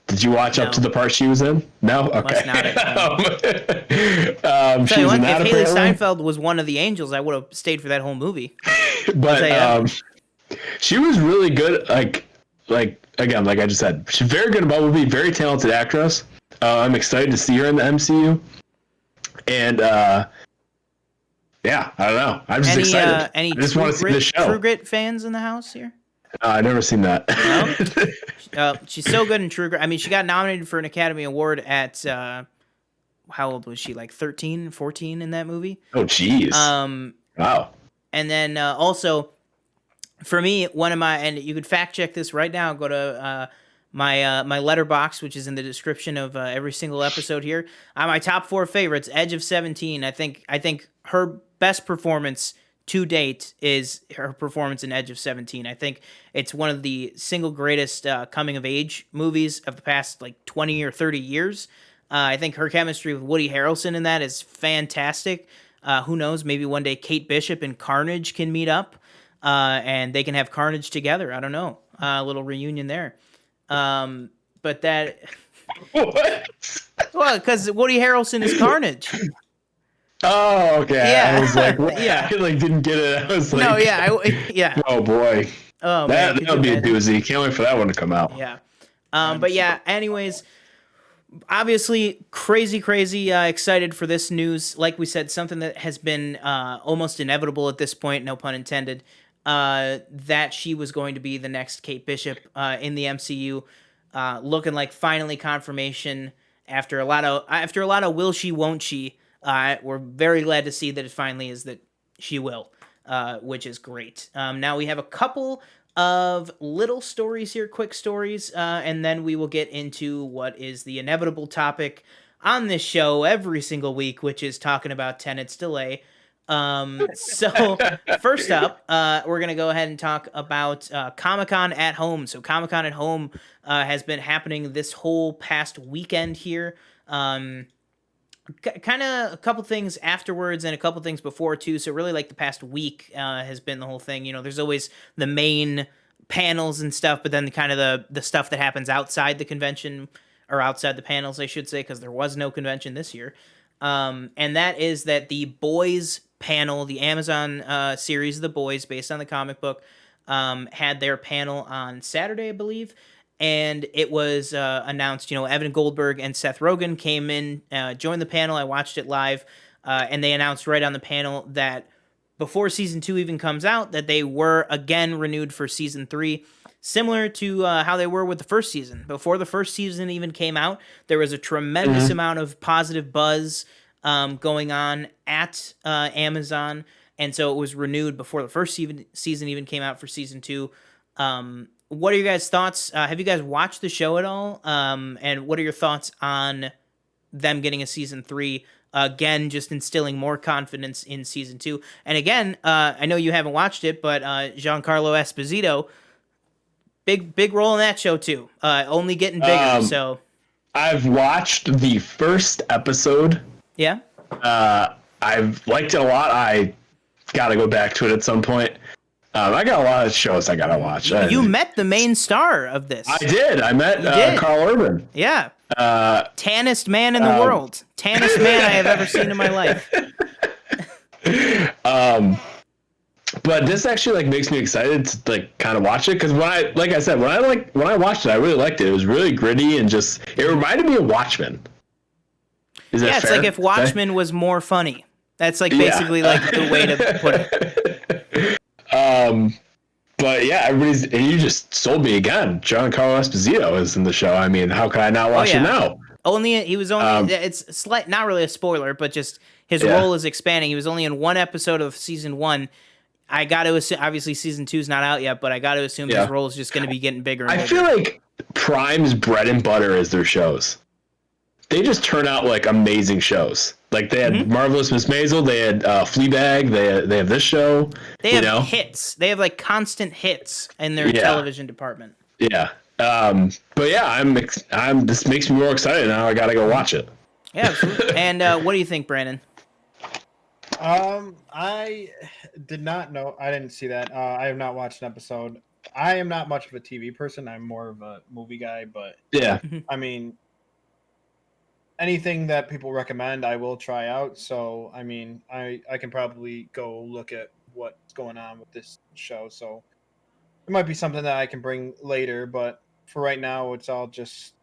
Did you watch up to the part she was in? No. Okay. Must not have, she Tell you was what, in that if Haley apparently. Steinfeld was one of the angels, I would have stayed for that whole movie. But she was really good. Like again, like I just said, she's very good at Bumblebee. Very talented actress. I'm excited to see her in the MCU. And yeah, I don't know. I'm just excited. Any I just want to see the show. True Grit fans in the house here? I've never seen that. She's so good in True Grit. I mean, she got nominated for an Academy Award at how old was she? Like 13, 14 in that movie. Oh, jeez. Wow. And then also for me, one of my, and you could fact check this right now. Go to my letterbox, which is in the description of every single episode here. My top 4 favorites: Edge of 17. I think her best performance to date is her performance in Edge of 17. I think it's one of the single greatest coming of age movies of the past like 20 or 30 years. I think her chemistry with Woody Harrelson in that is fantastic. Who knows? Maybe one day Kate Bishop and Carnage can meet up and they can have Carnage together. I don't know. A little reunion there. But that... What? Well, because Woody Harrelson is Carnage. Oh, okay. Yeah. I was like, what? Yeah. I like didn't get it. I was like, No, yeah. Yeah. Oh boy. Oh, man. That would be a doozy. Can't wait for that one to come out. Yeah. But yeah, anyways, obviously crazy excited for this news. Like we said, something that has been almost inevitable at this point, no pun intended, that she was going to be the next Kate Bishop in the MCU. Looking like finally confirmation after a lot of will she, won't she. We're very glad to see that it finally is that she will, which is great. Now we have a couple of little stories here, quick stories, and then we will get into what is the inevitable topic on this show every single week, which is talking about Tenet's delay. So first up, we're going to go ahead and talk about Comic-Con at Home. So Comic-Con at Home has been happening this whole past weekend here. Kind of a couple things afterwards and a couple things before too. So really like the past week has been the whole thing. You know, there's always the main panels and stuff, but then kind of the stuff that happens outside the convention or outside the panels, I should say, because there was no convention this year. And that is that the Boys panel, the Amazon series The Boys, based on the comic book, had their panel on Saturday, I believe. And it was announced, Evan Goldberg and Seth Rogen came in, joined the panel. I watched it live, and they announced right on the panel that before season 2 even comes out, that they were again renewed for season 3. similar to how they were with the first season. Before the first season even came out, there was a tremendous amount of positive buzz going on at Amazon, and so it was renewed before the first season even came out for season 2. What are your guys' thoughts? Have you guys watched the show at all? And what are your thoughts on them getting a season 3? Again, just instilling more confidence in season 2. And again, I know you haven't watched it, but Giancarlo Esposito, big role in that show too. Only getting bigger. So I've watched the first episode. yeah, I've liked it a lot. I gotta go back to it at some point. I got a lot of shows I gotta watch. you met the main star of this. I did. I met Carl Urban. Yeah. Tannest man in the world. Tannest man I have ever seen in my life. But this actually like makes me excited to like kind of watch it because when I watched it, I really liked it. It was really gritty and just it reminded me of Watchmen. Is that it's fair? like if Watchmen was more funny. That's like basically like the way to put it. But yeah, you just sold me again. Giancarlo Esposito is in the show. I mean, how can I not watch it now? He was only it's not really a spoiler, but just his role is expanding. He was only in one episode of season 1. I got to assume, obviously season 2 is not out yet, but I got to assume his role is just going to be getting bigger and bigger. I feel like Prime's bread and butter is their shows. They just turn out like amazing shows. Like they had Marvelous Miss Maisel, they had Fleabag, they have this show. They have hits. They have like constant hits in their television department. Yeah. But yeah, this makes me more excited now. I got to go watch it. Yeah, absolutely. And what do you think, Brandon? I did not know. I didn't see that. I have not watched an episode. I am not much of a TV person. I'm more of a movie guy, but yeah, I mean, anything that people recommend, I will try out. So, I mean, I can probably go look at what's going on with this show. So it might be something that I can bring later, but for right now, it's all just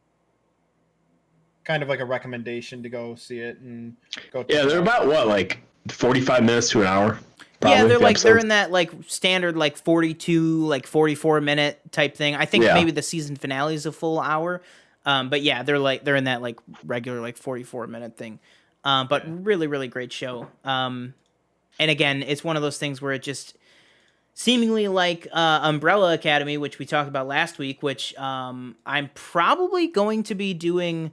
kind of like a recommendation to go see it and go. Yeah, they're about what, like 45 minutes to an hour. Probably, yeah, they're in that like standard like 42, like 44 minute type thing. I think maybe the season finale is a full hour. But yeah, they're in that like regular like 44-minute thing. But really, really great show. And again, it's one of those things where it just seemingly like Umbrella Academy, which we talked about last week, which I'm probably going to be doing.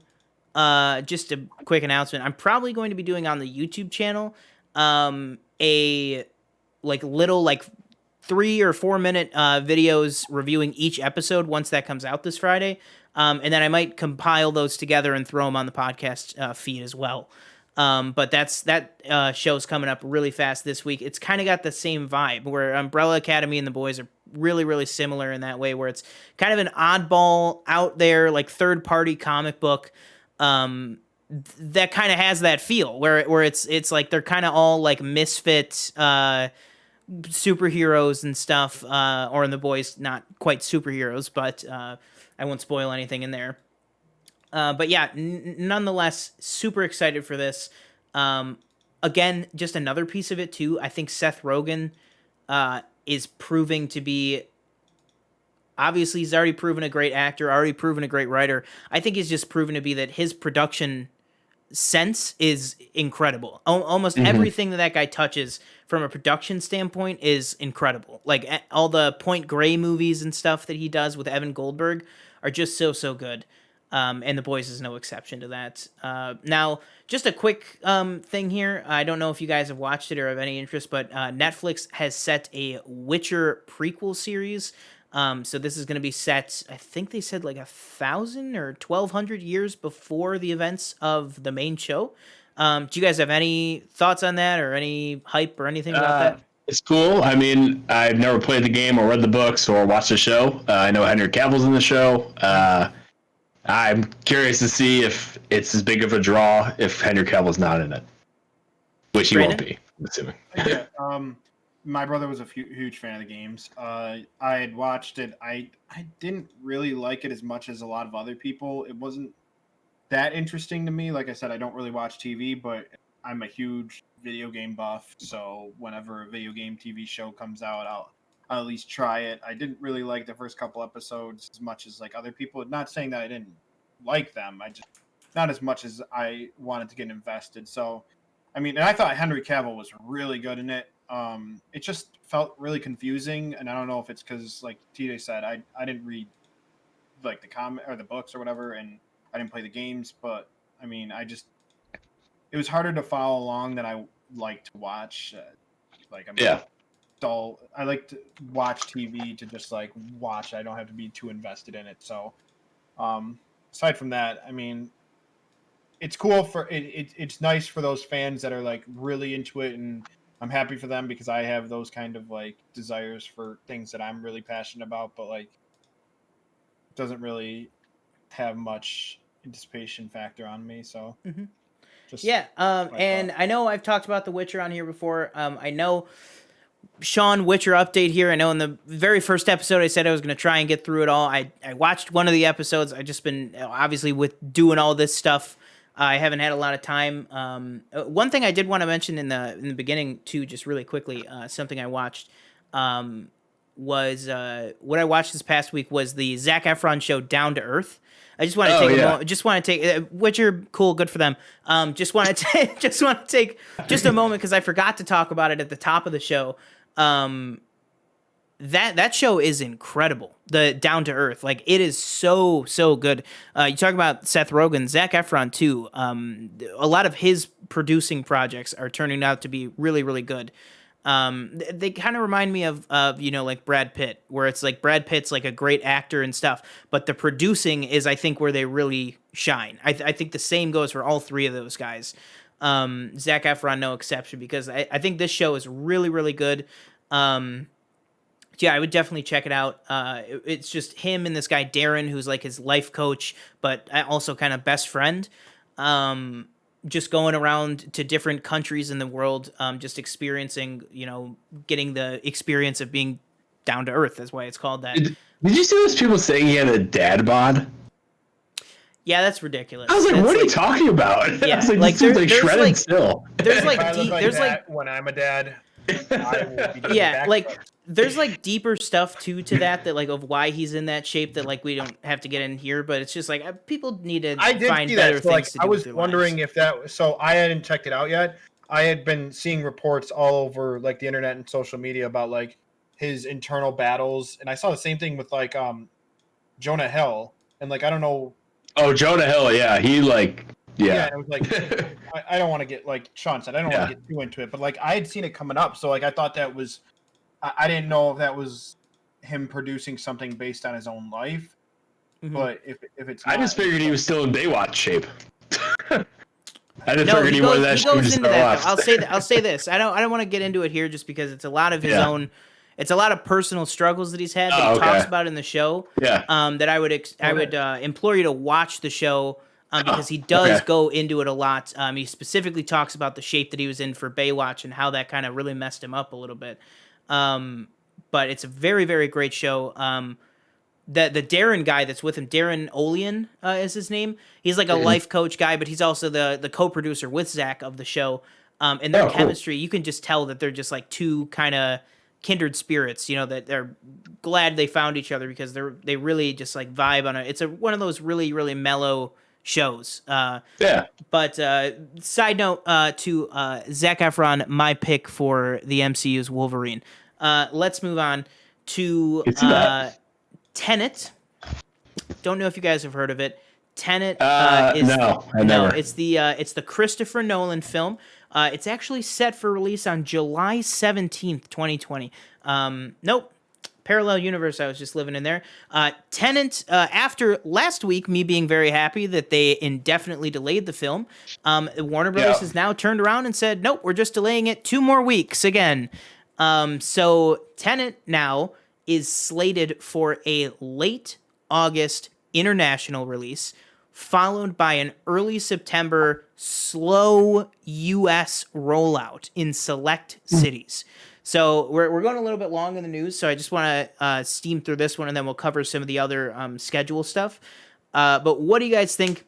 Just a quick announcement. I'm probably going to be doing on the YouTube channel a like little like 3 or 4 minute videos reviewing each episode once that comes out this Friday. And then I might compile those together and throw them on the podcast feed as well. But that show's coming up really fast this week. It's kind of got the same vibe where Umbrella Academy and The Boys are really, really similar in that way, where it's kind of an oddball out there, like third party comic book that kind of has that feel where it's like they're kind of all like misfit superheroes and stuff, or in The Boys, not quite superheroes, but I won't spoil anything in there. But yeah, nonetheless, super excited for this. Again, just another piece of it too. I think Seth Rogen is proving to be. Obviously, he's already proven a great actor, already proven a great writer. I think he's just proven to be that his production sense is incredible. Almost everything that guy touches from a production standpoint is incredible. Like all the Point Grey movies and stuff that he does with Evan Goldberg are just so good. And The Boys is no exception to that. Now, just a quick thing here. I don't know if you guys have watched it or have any interest, but Netflix has set a Witcher prequel series. So this is going to be set, I think they said like 1,000 or 1,200 years before the events of the main show. Do you guys have any thoughts on that or any hype or anything about that? It's cool. I mean, I've never played the game or read the books or watched the show. I know Henry Cavill's in the show. I'm curious to see if it's as big of a draw if Henry Cavill's not in it, which he won't be, I'm assuming. Yeah, my brother was a huge fan of the games. I had watched it. I didn't really like it as much as a lot of other people. It wasn't that interesting to me. Like I said, I don't really watch TV, but I'm a huge video game buff. So whenever a video game TV show comes out, I'll at least try it. I didn't really like the first couple episodes as much as like other people. Not saying that I didn't like them. I just not as much as I wanted to get invested. So, I mean, and I thought Henry Cavill was really good in it. It just felt really confusing, and I don't know if it's because, like TJ said, I didn't read like the comic or the books or whatever, and I didn't play the games. But I mean, it was harder to follow along than I like to watch. Like I'm Yeah. dull. I like to watch TV to just like watch. I don't have to be too invested in it. So, aside from that, I mean, it's cool for it. It's nice for those fans that are like really into it, and I'm happy for them because I have those kind of like desires for things that I'm really passionate about. But like, it doesn't really have much anticipation factor on me. So, just Yeah, my and thought. I know I've talked about The Witcher on here before. I know Sean Witcher update here. I know in the very first episode I said I was going to try and get through it all. I watched one of the episodes. I just been obviously with doing all this stuff. I haven't had a lot of time. One thing I did want to mention in the beginning too, just really quickly, something I watched was what I watched this past week was the Zac Efron show Down to Earth. I just want to take a moment. Just want to take Witcher, cool, good for them. Just want to just want to take just a moment because I forgot to talk about it at the top of the show. That show is incredible. The Down to Earth, like it is so good. You talk about Seth Rogen, Zac Efron too. A lot of his producing projects are turning out to be really good. They kind of remind me of like Brad Pitt, where it's like Brad Pitt's like a great actor and stuff, but the producing is I think where they really shine. I think the same goes for all three of those guys. Zac Efron no exception because I think this show is really good. Yeah, I would definitely check it out. It's just him and this guy Darren, who's like his life coach, but also kind of best friend. Just going around to different countries in the world, just experiencing, getting the experience of being down to earth. That's why it's called that. Did you see those people saying he had a dad bod? Yeah, that's ridiculous. I was like, that's what are you talking about? Yeah, I was like, like this dude's like there's shredded like still. there's If like I look there's that like when I'm a dad, I will be doing yeah, like backflips. there's like deeper stuff to that like of why he's in that shape that like we don't have to get in here, but it's just like people need to I did find see better that. So, things like, to do. I with was their wondering lives. if that. So I hadn't checked it out yet. I had been seeing reports all over like the internet and social media about like his internal battles, and I saw the same thing with like Jonah Hill, and like I don't know. Oh, Jonah Hill, yeah, he like, yeah. And it was like I don't want to get like Sean said. I don't want to get too into it, but like I had seen it coming up, so like I thought that was. I didn't know if that was him producing something based on his own life, but if it's, I just figured he was still in Baywatch shape. I didn't No, figure he any more of goes, that he shit goes just into fell that. off. Though. I'll say this. I don't want to get into it here just because it's a lot of his own. It's a lot of personal struggles that he's had that he talks about in the show. Yeah. That I would implore you to watch the show because he does go into it a lot. He specifically talks about the shape that he was in for Baywatch and how that kind of really messed him up a little bit. But it's a very great show. The Darren guy that's with him, Darren Olian is his name. He's like a life coach guy, but he's also the co-producer with Zach of the show. And their chemistry, you can just tell that they're just like two kind of kindred spirits, that they're glad they found each other because they really just like vibe on it. It's one of those really mellow shows. But side note to Zac Efron, my pick for the MCU's Wolverine. Let's move on to Tenet. Don't know if you guys have heard of it. Tenet is no, I never. It's the Christopher Nolan film. It's actually set for release on July 17th, 2020. Nope. Parallel universe, I was just living in there. Tenet, after last week, me being very happy that they indefinitely delayed the film, Warner Brothers has now turned around and said, nope, we're just delaying it 2 more weeks again. So Tenet now is slated for a late August international release, followed by an early September slow US rollout in select cities. So we're going a little bit long in the news, so I just want to steam through this one, and then we'll cover some of the other schedule stuff. But what do you guys think?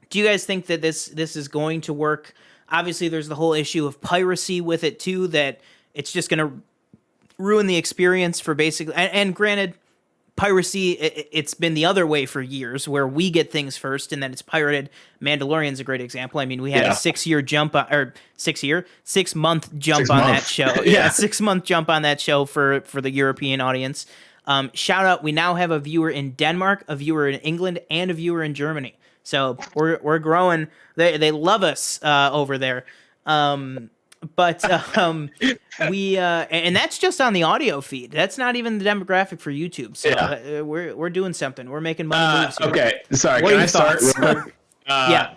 Do you guys think that this is going to work? Obviously, there's the whole issue of piracy with it, too, that it's just going to ruin the experience for basically. And granted, piracy, it's been the other way for years, where we get things first and then it's pirated. Mandalorian's a great example. I mean, we had a 6-year jump, or 6-month jump on that show. Yeah, 6-month jump on that show for the European audience. Shout out, we now have a viewer in Denmark, a viewer in England, and a viewer in Germany. So we're growing. They love us over there. But we and that's just on the audio feed. That's not even the demographic for YouTube. So we're doing something. We're making money moves here. Okay, sorry. What Can are I your start? thoughts? Yeah.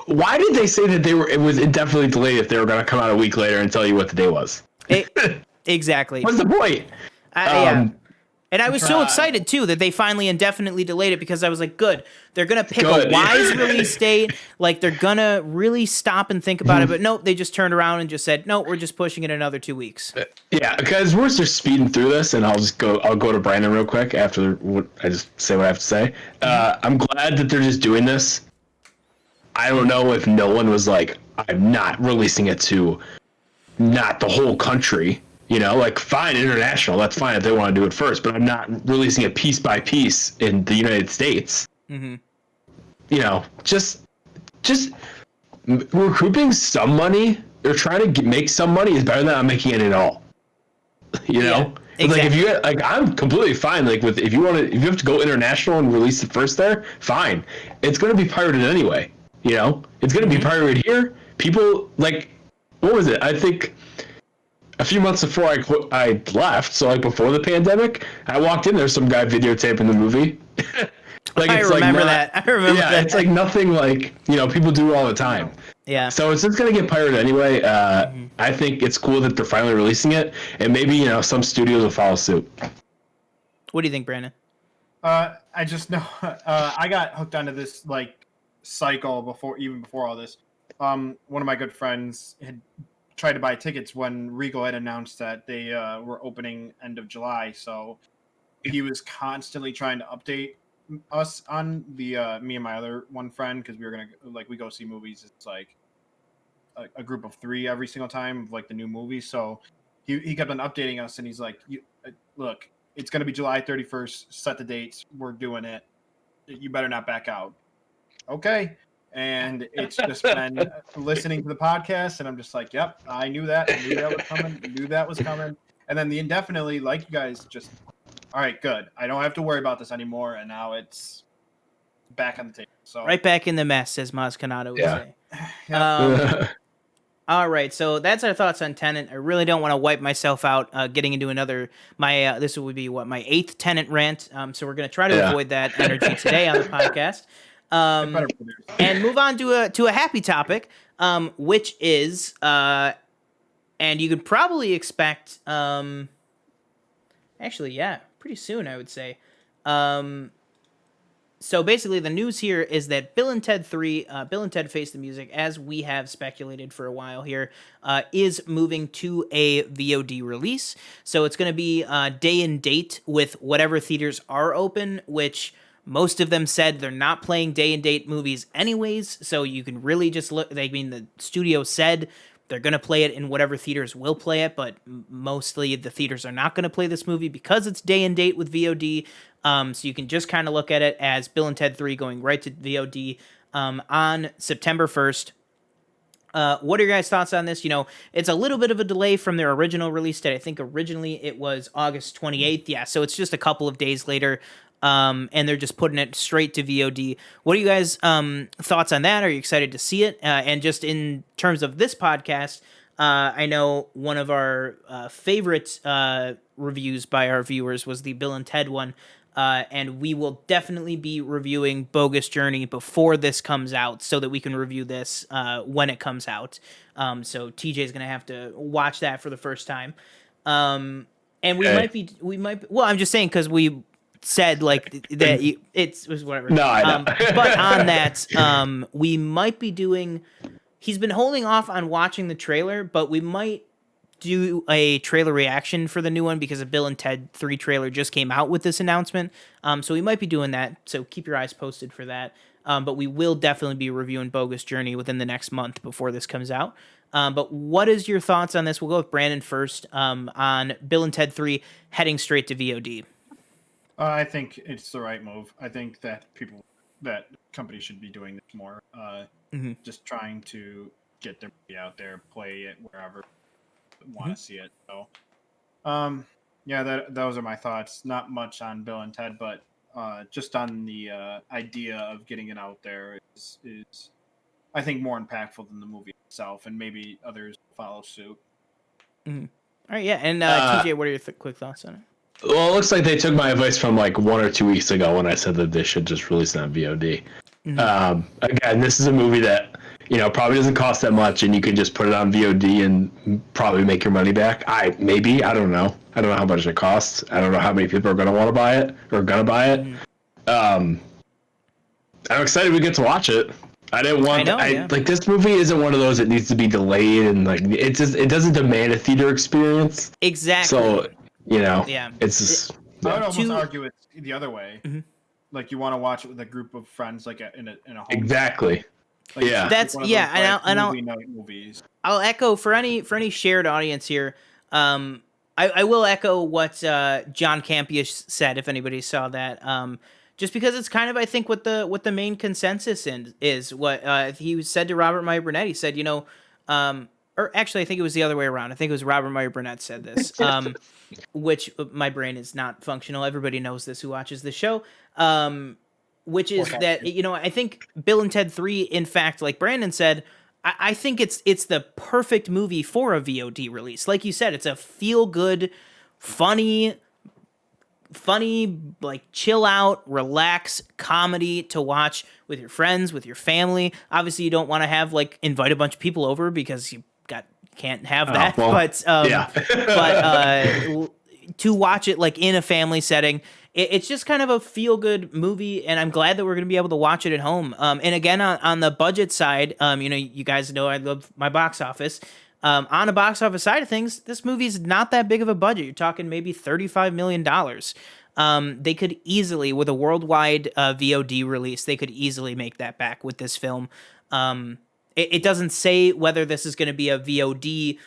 Why did they say that it was indefinitely delayed if they were going to come out a week later and tell you what the day was? Exactly. What's the point? Yeah. And I was so excited, too, that they finally indefinitely delayed it, because I was like, good. They're going to pick a wise release date. Like, they're going to really stop and think about it. But nope, they just turned around and just said, no, we're just pushing it another 2 weeks. Yeah, because we're just speeding through this, and I'll go to Brandon real quick after I just say what I have to say. I'm glad that they're just doing this. I don't know if no one was like, I'm not releasing it to not the whole country. You know, like, fine, international, that's fine if they want to do it first, but I'm not releasing it piece by piece in the United States. Mm-hmm. You know, just recouping some money or trying to make some money is better than not making it at all. You know? Exactly. Like, if you I'm completely fine. Like, if you have to go international and release it first there, fine. It's going to be pirated anyway. You know, it's going to be pirated here. People, like, what was it? I think a few months before I left, so like before the pandemic, I walked in, there's some guy videotaping the movie. I remember that. Yeah, it's like nothing like, you know, people do it all the time. Yeah. So it's just going to get pirated anyway. I think it's cool that they're finally releasing it, and maybe, you know, some studios will follow suit. What do you think, Brandon? I just know I got hooked onto this like cycle before all this. One of my good friends had tried to buy tickets when Regal had announced that they were opening end of July, so he was constantly trying to update us on the me and my other one friend, because we were gonna, like, we go see movies. It's like a group of 3 every single time of like the new movies. So he kept on updating us, and he's like, look, it's gonna be July 31st. Set the dates. We're doing it. You better not back out. Okay. And it's just been listening to the podcast, and I'm just like, yep, I knew that. I knew that was coming. And then the indefinitely, like, you guys just, all right, good. I don't have to worry about this anymore. And now it's back on the table. So right back in the mess, as Maz Kanata would say. Yeah. All right, so that's our thoughts on Tenet. I really don't want to wipe myself out getting into this would be my 8th Tenet rant. So we're going to try to avoid that energy today on the podcast. And move on to a happy topic, which is, and you could probably expect, pretty soon, I would say. So basically, the news here is that Bill and Ted 3, Bill and Ted Face the Music, as we have speculated for a while here, is moving to a VOD release. So it's going to be day and date with whatever theaters are open, which most of them said they're not playing day and date movies anyways. So you can really just look, the studio said they're going to play it in whatever theaters will play it, but mostly the theaters are not going to play this movie because it's day and date with VOD. So you can just kind of look at it as Bill and Ted 3 going right to VOD on September 1st. What are your guys' thoughts on this? You know, it's a little bit of a delay from their original release date. I think originally it was August 28th. Yeah, so it's just a couple of days later, and they're just putting it straight to VOD. What are you guys' thoughts on that? Are you excited to see it? And just in terms of this podcast, I know one of our favorite reviews by our viewers was the Bill and Ted one. And we will definitely be reviewing Bogus Journey before this comes out so that we can review this when it comes out. So TJ is going to have to watch that for the first time. And I'm just saying, because we said like that it was whatever. No, I know. But on that, we might be doing, he's been holding off on watching the trailer, but we might do a trailer reaction for the new one because a Bill and Ted 3 trailer just came out with this announcement. So we might be doing that. So keep your eyes posted for that. But we will definitely be reviewing Bogus Journey within the next month before this comes out. But what is your thoughts on this? We'll go with Brandon first on Bill and Ted 3 heading straight to VOD. I think it's the right move. I think that companies should be doing this more. Just trying to get their movie out there, play it wherever want to see it. So, yeah, those are my thoughts. Not much on Bill and Ted, but just on the idea of getting it out there is I think more impactful than the movie itself, and maybe others follow suit. All right, yeah, and TJ, what are your quick thoughts on it? Well, it looks like they took my advice from like 1 or 2 weeks ago when I said that they should just release it on VOD. Again, this is a movie that probably doesn't cost that much, and you can just put it on VOD and probably make your money back. I don't know. I don't know how much it costs. I don't know how many people are going to want to buy it or going to buy it. I'm excited we get to watch it. I didn't want like this movie isn't one of those that needs to be delayed, and like it doesn't demand a theater experience. Exactly. So it's just. I would almost argue it's the other way. Like you want to watch it with a group of friends, like in a home. Exactly. Like, that's movies. I'll echo for any shared audience here. I will echo what John Campius said, if anybody saw that. Just because it's kind of, I think, what the main consensus is. What he said to Robert Meyer Burnett. He said, or actually, I think it was the other way around. I think it was Robert Meyer Burnett said this, which my brain is not functional. Everybody knows this who watches the show. Which is that, I think Bill and Ted 3, in fact, like Brandon said, I think it's the perfect movie for a VOD release. Like you said, it's a feel-good, funny, like chill out, relax comedy to watch with your friends, with your family. Obviously, you don't want to have like invite a bunch of people over because you can't have that. But to watch it like in a family setting, it's just kind of a feel good movie, and I'm glad that we're going to be able to watch it at home. And again, on the budget side, you guys know I love my box office. On a box office side of things, this movie's not that big of a budget. You're talking maybe $35 million. They could easily, with a worldwide VOD release, they could easily make that back with this film. It doesn't say whether this is going to be a VOD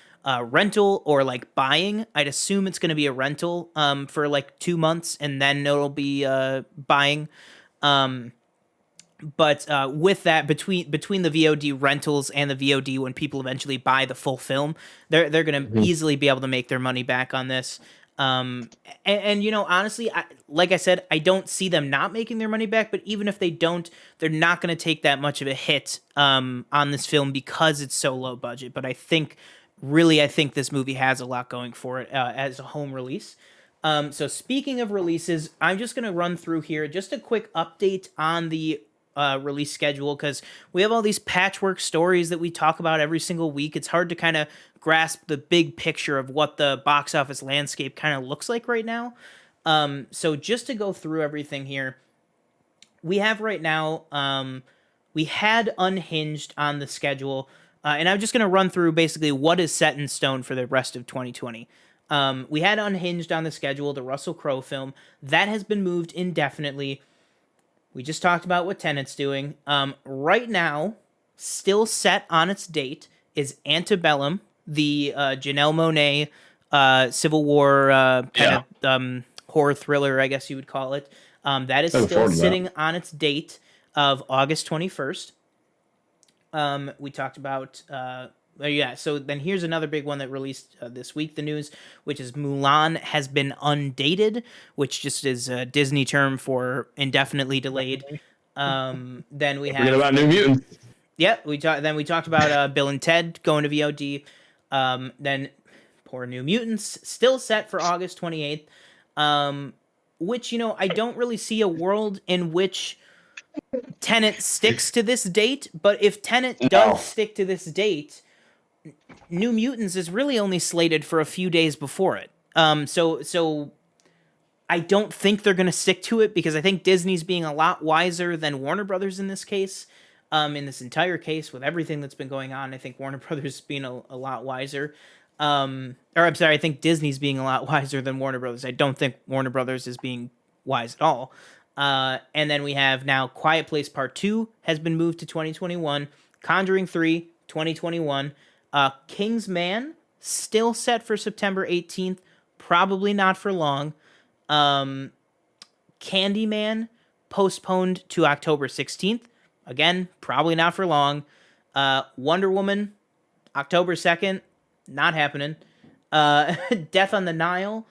rental or like buying. I'd assume it's going to be a rental for like 2 months, and then it'll be buying. But with that, between the VOD rentals and the VOD, when people eventually buy the full film, they're going to easily be able to make their money back on this. And honestly, like I said, I don't see them not making their money back. But even if they don't, they're not going to take that much of a hit on this film because it's so low budget. But I think this movie has a lot going for it as a home release. So speaking of releases, I'm just going to run through here just a quick update on the release schedule, because we have all these patchwork stories that we talk about every single week. It's hard to kind of grasp the big picture of what the box office landscape kind of looks like right now. So just to go through everything here, we have right now, we had Unhinged on the schedule, and I'm just going to run through basically what is set in stone for the rest of 2020. We had Unhinged on the schedule, the Russell Crowe film. That has been moved indefinitely. We just talked about what Tenet's doing. Right now, still set on its date is Antebellum, the Janelle Monáe Civil War kind of horror thriller, I guess you would call it. That is still sitting on its date of August 21st. We talked about... so then here's another big one that released this week, the news, which is Mulan has been undated, which just is a Disney term for indefinitely delayed. Then we have... Forget about New Mutants. Yeah, we talked about Bill and Ted going to VOD. Then poor New Mutants, still set for August 28th, which, I don't really see a world in which Tenet sticks to this date, but if Tenet does stick to this date... New Mutants is really only slated for a few days before it. So I don't think they're going to stick to it, because I think Disney's being a lot wiser than Warner Brothers in this case. In this entire case, with everything that's been going on, I think Warner Brothers being a lot wiser. Or I'm sorry, I think Disney's being a lot wiser than Warner Brothers. I don't think Warner Brothers is being wise at all. And then we have now Quiet Place Part 2 has been moved to 2021. Conjuring 3, 2021. King's Man, still set for September 18th. Probably not for long. Candyman, postponed to October 16th. Again, probably not for long. Wonder Woman, October 2nd. Not happening. Death on the Nile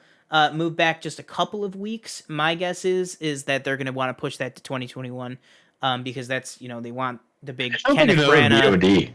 moved back just a couple of weeks. My guess is that they're going to want to push that to 2021 because that's, they want the big Kenneth Branagh. VOD.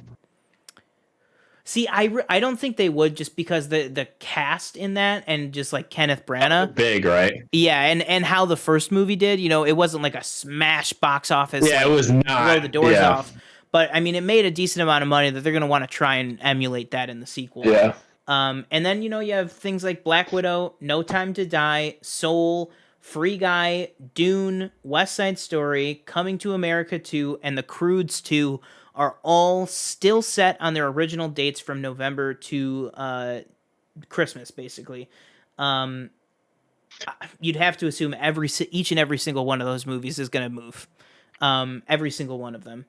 See, I don't think they would, just because the cast in that and just like Kenneth Branagh. Big, right? Yeah, and how the first movie did, it wasn't like a smash box office. Yeah, it was not. Blow the doors off. But I mean, it made a decent amount of money that they're going to want to try and emulate that in the sequel. Yeah. And then, you have things like Black Widow, No Time to Die, Soul, Free Guy, Dune, West Side Story, Coming to America 2, and The Croods 2 are all still set on their original dates from November to Christmas, basically. You'd have to assume each and every single one of those movies is going to move. Every single one of them.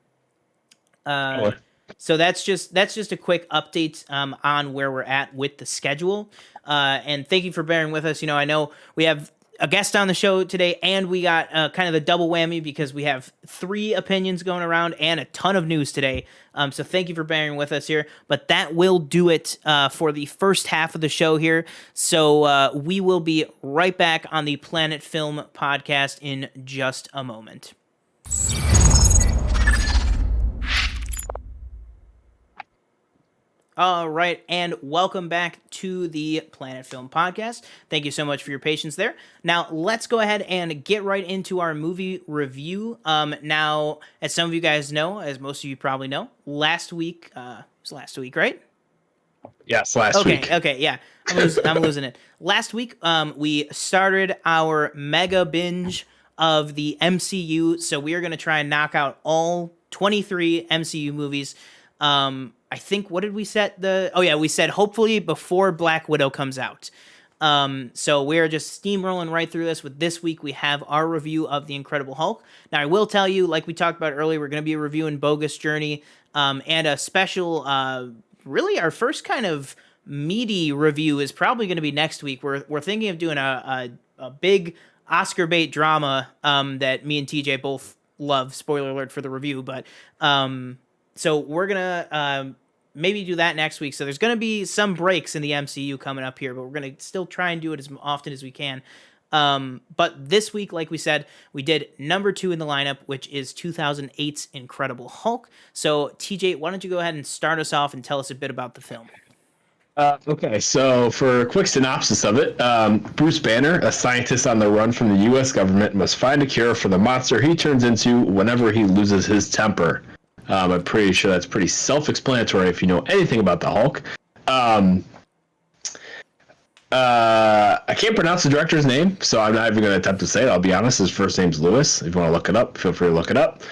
So that's just a quick update on where we're at with the schedule. And thank you for bearing with us. I know we have a guest on the show today, and we got kind of the double whammy because we have 3 opinions going around and a ton of news today. So thank you for bearing with us here. But that will do it for the first half of the show here. So we will be right back on the Planet Film podcast in just a moment. All right, and welcome back to the Planet Film Podcast. Thank you so much for your patience there. Now, let's go ahead and get right into our movie review. Now, as some of you guys know, as most of you probably know, last week, it was last week, right? Yes, last week. Okay, yeah. I'm losing it. Last week, we started our mega binge of the MCU, so we are going to try and knock out all 23 MCU movies. I think, what did we set we said hopefully before Black Widow comes out. So we're just steamrolling right through this. With this week, we have our review of The Incredible Hulk. Now, I will tell you, like we talked about earlier, we're going to be reviewing Bogus Journey, and a special, really our first kind of meaty review is probably going to be next week. We're thinking of doing a big Oscar bait drama, that me and TJ both love. Spoiler alert for the review, but, so we're going to maybe do that next week. So there's going to be some breaks in the MCU coming up here, but we're going to still try and do it as often as we can. But this week, like we said, we did number 2 in the lineup, which is 2008's Incredible Hulk. So TJ, why don't you go ahead and start us off and tell us a bit about the film? Okay, so for a quick synopsis of it, Bruce Banner, a scientist on the run from the U.S. government, must find a cure for the monster he turns into whenever he loses his temper. I'm pretty sure that's pretty self-explanatory if you know anything about the Hulk. I can't pronounce the director's name, so I'm not even going to attempt to say it. I'll be honest. His first name's Lewis. If you want to look it up, feel free to look it up.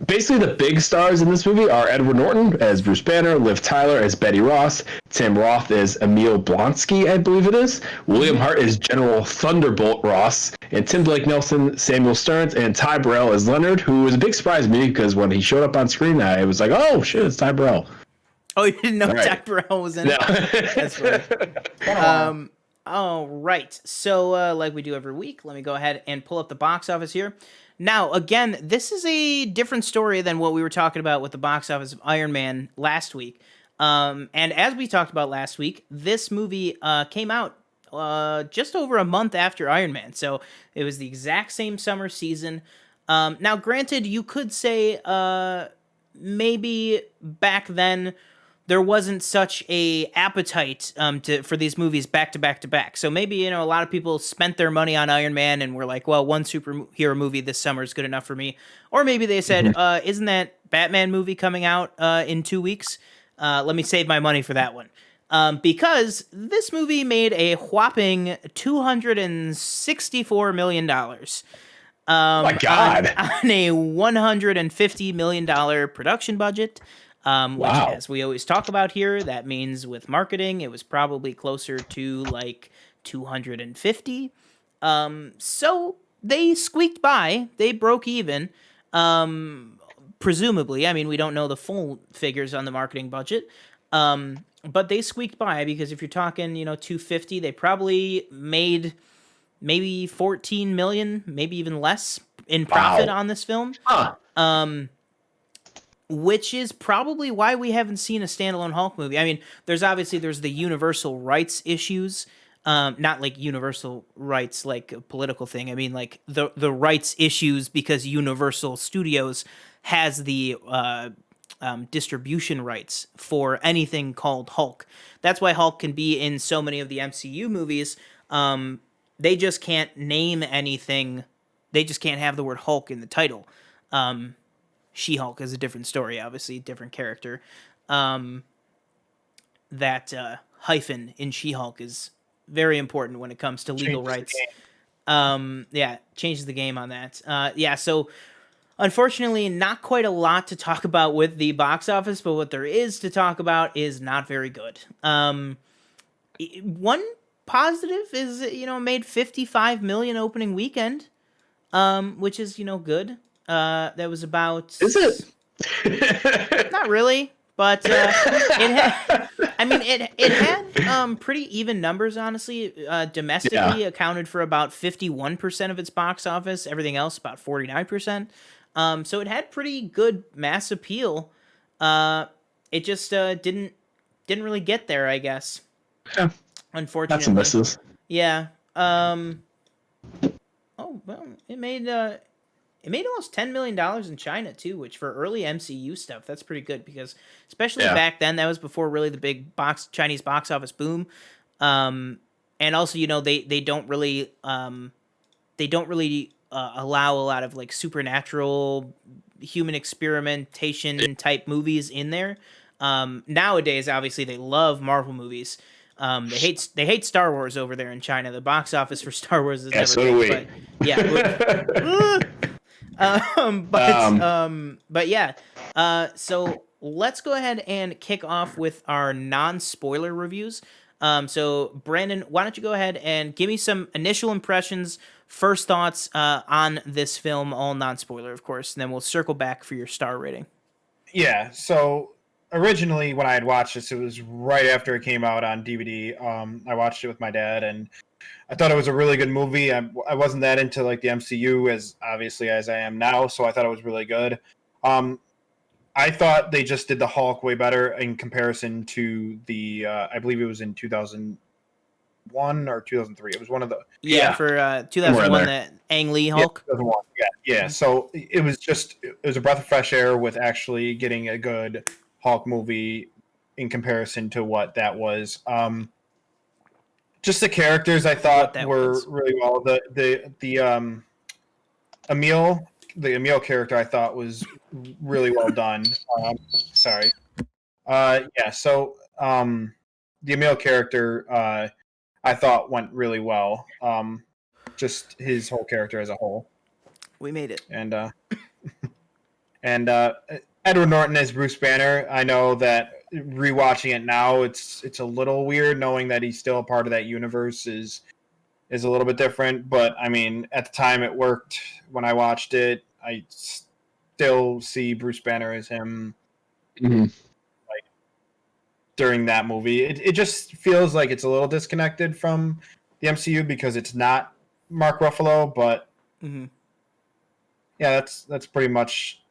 Basically, the big stars in this movie are Edward Norton as Bruce Banner, Liv Tyler as Betty Ross, Tim Roth as Emil Blonsky, I believe it is, William Hart as General Thunderbolt Ross, and Tim Blake Nelson, Samuel Stearns, and Ty Burrell as Leonard, who was a big surprise to me because when he showed up on screen, I was like, oh, shit, it's Ty Burrell. Oh, you didn't know Ty Burrell was in it? No. That's funny. All right. So, like we do every week, let me go ahead and pull up the box office here. Now, again, this is a different story than what we were talking about with the box office of Iron Man last week. And as we talked about last week, this movie came out just over a month after Iron Man. So it was the exact same summer season. Now, granted, you could say maybe back then there wasn't such a appetite for these movies back to back to back. So maybe, a lot of people spent their money on Iron Man and were like, well, one superhero movie this summer is good enough for me. Or maybe they said, isn't that Batman movie coming out in 2 weeks? Let me save my money for that one. Because this movie made a whopping $264 million. My God. On a $150 million production budget. Which, Wow. as we always talk about here, that means with marketing, it was probably closer to like 250. So they squeaked by. They broke even. Um, Presumably, I mean, we don't know the full figures on the marketing budget. But they squeaked by because if you're talking, 250, they probably made maybe 14 million, maybe even less in profit Wow. on this film. Huh. Which is probably why we haven't seen a standalone Hulk movie. I mean, there's the universal rights issues, not like universal rights like a political thing. I mean like the rights issues because Universal Studios has the distribution rights for anything called Hulk. That's why Hulk can be in so many of the MCU movies. They just can't name anything. They just can't have the word Hulk in the title. She-Hulk is a different story, obviously, different character. That hyphen in She-Hulk is very important when it comes to legal rights. Yeah, changes the game on that. So unfortunately, not quite a lot to talk about with the box office, but what there is to talk about is not very good. One positive is made 55 million opening weekend, which is good. That was about. Is it? Not really, but it had. I mean, it had pretty even numbers. Honestly, domestically accounted for about 51% of its box office. Everything else about 49%. So it had pretty good mass appeal. It just didn't really get there, I guess. Yeah. Unfortunately. That's some misses. Yeah. Oh well, it made almost $10 million in China too, which for early MCU stuff, that's pretty good because especially back then, that was before really the big Chinese box office boom. And also, they don't really allow a lot of like supernatural human experimentation type movies in there. Nowadays, obviously, they love Marvel movies. They hate Star Wars over there in China. The box office for Star Wars is never so big, do we. but yeah. But yeah. So let's go ahead and kick off with our non-spoiler reviews. So Brandon, why don't you go ahead and give me some initial impressions, first thoughts on this film, all non-spoiler, of course, and then we'll circle back for your star rating. Yeah. So originally, when I had watched this, it was right after it came out on DVD. I watched it with my dad, and I thought it was a really good movie. I wasn't that into like the MCU as obviously as I am now, so I thought it was really good. I thought they just did the Hulk way better in comparison to the I believe it was in 2001 or 2003. It was one of the for 2001, the Ang Lee Hulk. Yeah, 2001. Yeah. So it was a breath of fresh air with actually getting a good Hulk movie in comparison to what that was. Just the characters I thought were really well. The Emil character I thought was really well done. Sorry. So the Emil character I thought went really well. Just his whole character as a whole. We made it. And Edward Norton as Bruce Banner. I know that rewatching it now, it's a little weird knowing that he's still a part of that universe is a little bit different. But I mean, at the time it worked. When I watched it, I still see Bruce Banner as him. Mm-hmm. Like during that movie, it just feels like it's a little disconnected from the MCU because it's not Mark Ruffalo. But yeah, that's pretty much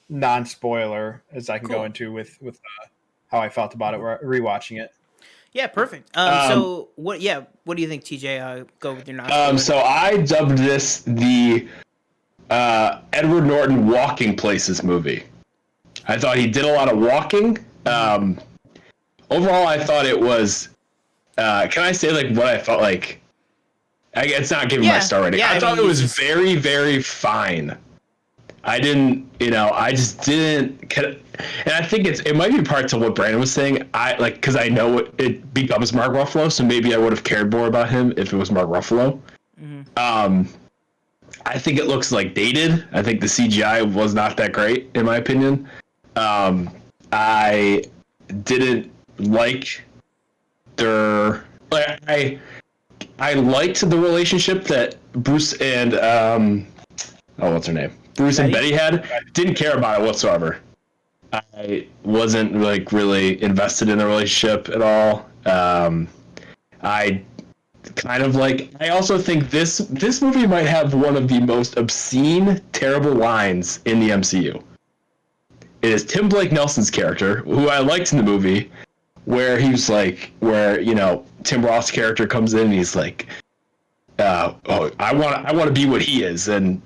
non-spoiler as I can go into with how I felt about it rewatching it. Yeah, perfect. So what do you think, TJ? Go with your non-spoiler. So I dubbed this the Edward Norton Walking Places movie. I thought he did a lot of walking. Overall, I thought it was. Can I say like what I felt like? It's not giving my star rating. I thought it was very, very fine. I didn't, I just didn't, and I think it might be part to what Brandon was saying. Because I know it becomes Mark Ruffalo, so maybe I would have cared more about him if it was Mark Ruffalo. I think it looks like dated. I think the CGI was not that great, in my opinion. I didn't like their. I liked the relationship that Bruce and what's her name? Bruce and Betty had. Didn't care about it whatsoever. I wasn't like really invested in the relationship at all. I kind of like. I also think this movie might have one of the most obscene, terrible lines in the MCU. It is Tim Blake Nelson's character, who I liked in the movie, where he's like, Tim Roth's character comes in and he's like, I want to be what he is, and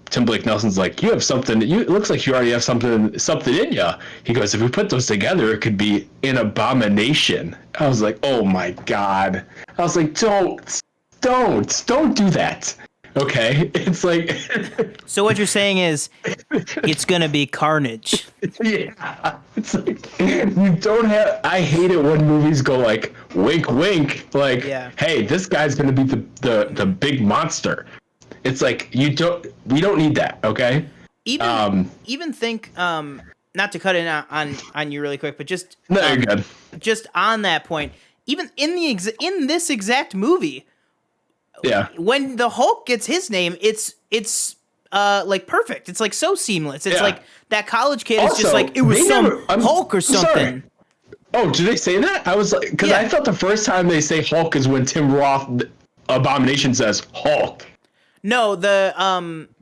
Tim Blake Nelson's like, you have something. It looks like you already have something in you. He goes, if we put those together, it could be an abomination. I was like, oh my god. I was like, don't do that. Okay, it's like. So what you're saying is, it's gonna be carnage. Yeah, it's like you don't have. I hate it when movies go like wink, wink, like, hey, this guy's gonna be the big monster. It's like we don't need that, okay? Even think not to cut in on you really quick, but just you're good. Just on that point, even in this exact movie, when the Hulk gets his name, it's like perfect. It's like so seamless. It's like that college kid is just like, it was Hulk or something. Sorry. Oh, do they say that? I was like, because I thought the first time they say Hulk is when Tim Roth Abomination says Hulk. No, the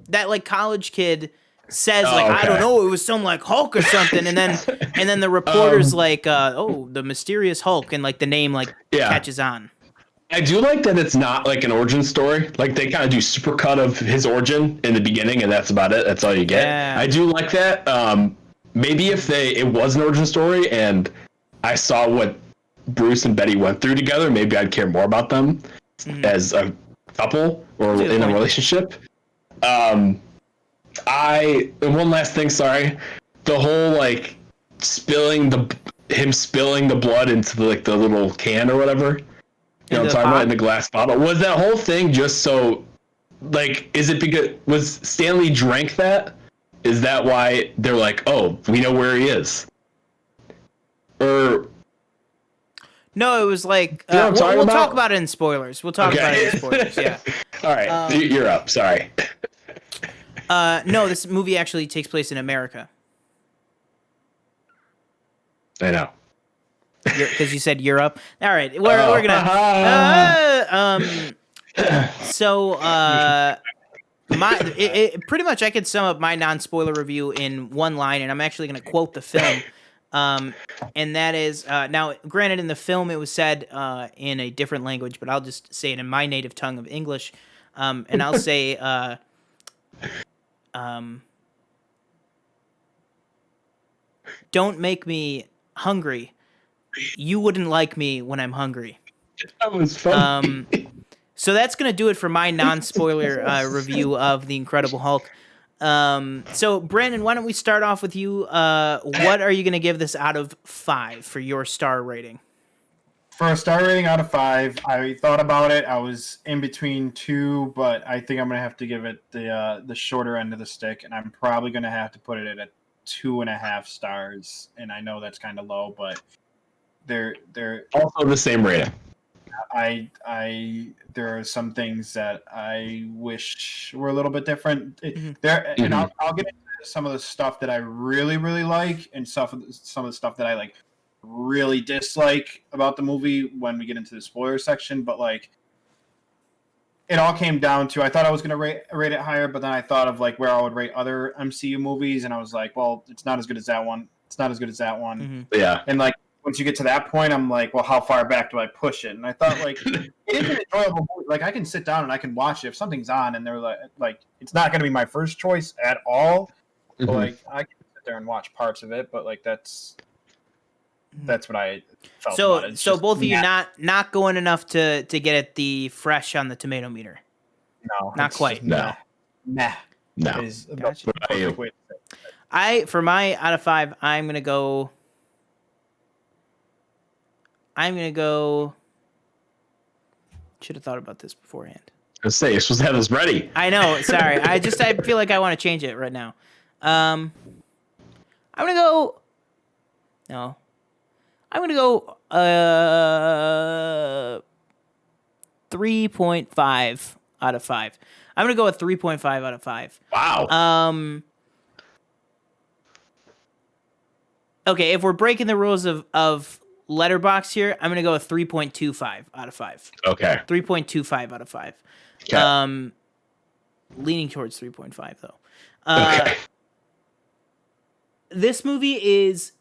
that like college kid says I don't know, it was some like Hulk or something, and then the reporter's like, the mysterious Hulk, and like the name catches on. I do like that it's not like an origin story. Like they kind of do supercut of his origin in the beginning, and that's about it. That's all you get. Yeah. I do like that. Maybe if it was an origin story and I saw what Bruce and Betty went through together, maybe I'd care more about them as a couple or in a relationship. And one last thing, sorry, the whole like spilling the blood into the little can or whatever, you know what I'm talking about, in the glass bottle, was that whole thing just so like, is it because was Stanley drank that? Is that why they're like, oh, we know where he is? Or no, it was like we'll talk about it in spoilers. We'll talk about it in spoilers. Yeah. All right, you're up. Sorry. No, this movie actually takes place in America. I know. Because you said Europe. All right, we're gonna. So pretty much I could sum up my non-spoiler review in one line, and I'm actually gonna quote the film. And that is, now granted in the film it was said in a different language, but I'll just say it in my native tongue of English. And I'll say, don't make me hungry. You wouldn't like me when I'm hungry. That was funny. So that's going to do it for my non-spoiler review of The Incredible Hulk. So Brandon, why don't we start off with you? What are you going to give this out of 5 for your star rating? For a star rating out of 5, I thought about it. I was in between 2, but I think I'm going to have to give it the shorter end of the stick, and I'm probably going to have to put it at 2.5 stars. And I know that's kind of low, but they're also the same rating. There are some things that I wish were a little bit different. And I'll get into some of the stuff that I really, really like, and some of the stuff that I like really dislike about the movie when we get into the spoiler section. But like, it all came down to, I thought I was going to rate it higher, but then I thought of like where I would rate other MCU movies, and I was like, well, it's not as good as that one. It's not as good as that one. Mm-hmm. Yeah. And like, once you get to that point, I'm like, well, how far back do I push it? And I thought, like, it is an enjoyable movie. Like, I can sit down and I can watch it if something's on, and they're like, it's not going to be my first choice at all. Mm-hmm. But like, I can sit there and watch parts of it, but like, that's what I felt. So both of you not going enough to get it the fresh on the tomato meter. No, not quite. No. Gotcha. For my out of 5, I'm gonna go. Should have thought about this beforehand. Let's say you're supposed to have this ready. I know. Sorry. I feel like I want to change it right now. I'm gonna go No. I'm gonna go 3.5 out of 5. I'm gonna go with 3.5 out of 5. Wow. Okay, if we're breaking the rules of letterbox here, I'm gonna go with 3.25 out of 5. Okay. 3.25 out of 5. Okay. Leaning towards 3.5 though. Okay. This movie is,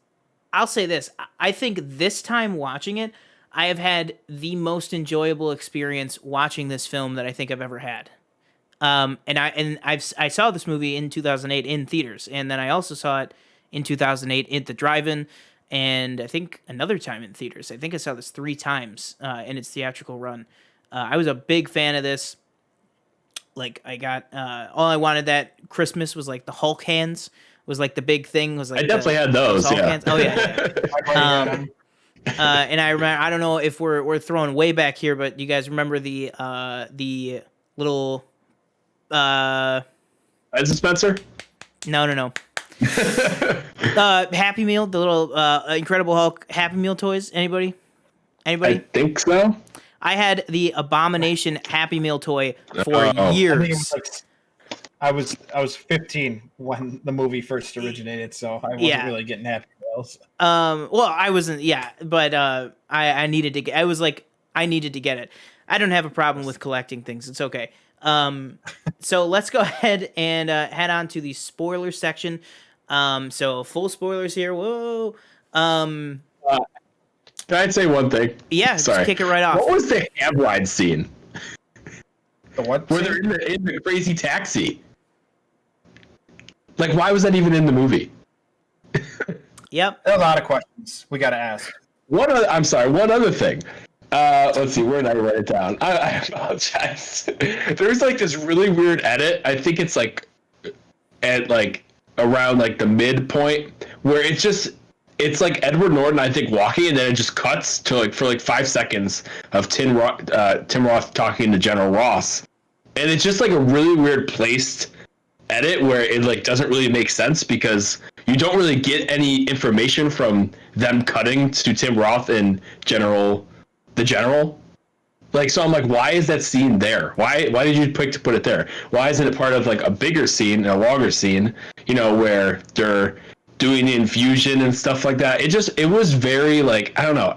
I'll say this, I think this time watching it, I have had the most enjoyable experience watching this film that I think I've ever had. I saw this movie in 2008 in theaters, and then I also saw it in 2008 at the drive-in, and I think another time in theaters. I think I saw this 3 times in its theatrical run. I was a big fan of this. Like, I got all I wanted that Christmas was like the Hulk hands. Was like the big thing. Was like I definitely had those. Hulk Yeah. hands. Oh yeah. My And I remember, I don't know if we're throwing way back here, but you guys remember the little Is it Spencer? no. Happy Meal, the little Incredible Hulk Happy Meal toys. Anybody? I think so. I had the Abomination Happy Meal toy for Oh. I think it years. was like, I was 15 when the movie first originated, so I wasn't really getting Happy Meals. Well, I wasn't, yeah, but I needed to get. I was like, I needed to get it. I don't have a problem with collecting things. It's okay. So let's go ahead and head on to the spoiler section. So full spoilers here. Whoa. Can I say one thing? Yeah, Sorry. just kick it right off. What was the cab ride scene? The what? Where they're in the crazy taxi. Like, why was that even in the movie? Yep. There are a lot of questions we got to ask. I'm sorry. One other thing. Let's see. Where did I write it down? I apologize. There's like this really weird edit. I think it's like at like around like the midpoint where it's like Edward Norton, I think, walking, and then it just cuts to like for like 5 seconds of Tim Roth talking to General Ross, and it's just like a really weird placed edit where it like doesn't really make sense because you don't really get any information from them cutting to Tim Roth and the general. Like, so I'm like, why is that scene there? Why did you pick to put it there? Why isn't it part of like a bigger scene, a longer scene, where they're doing the infusion and stuff like that? It was very like, I don't know.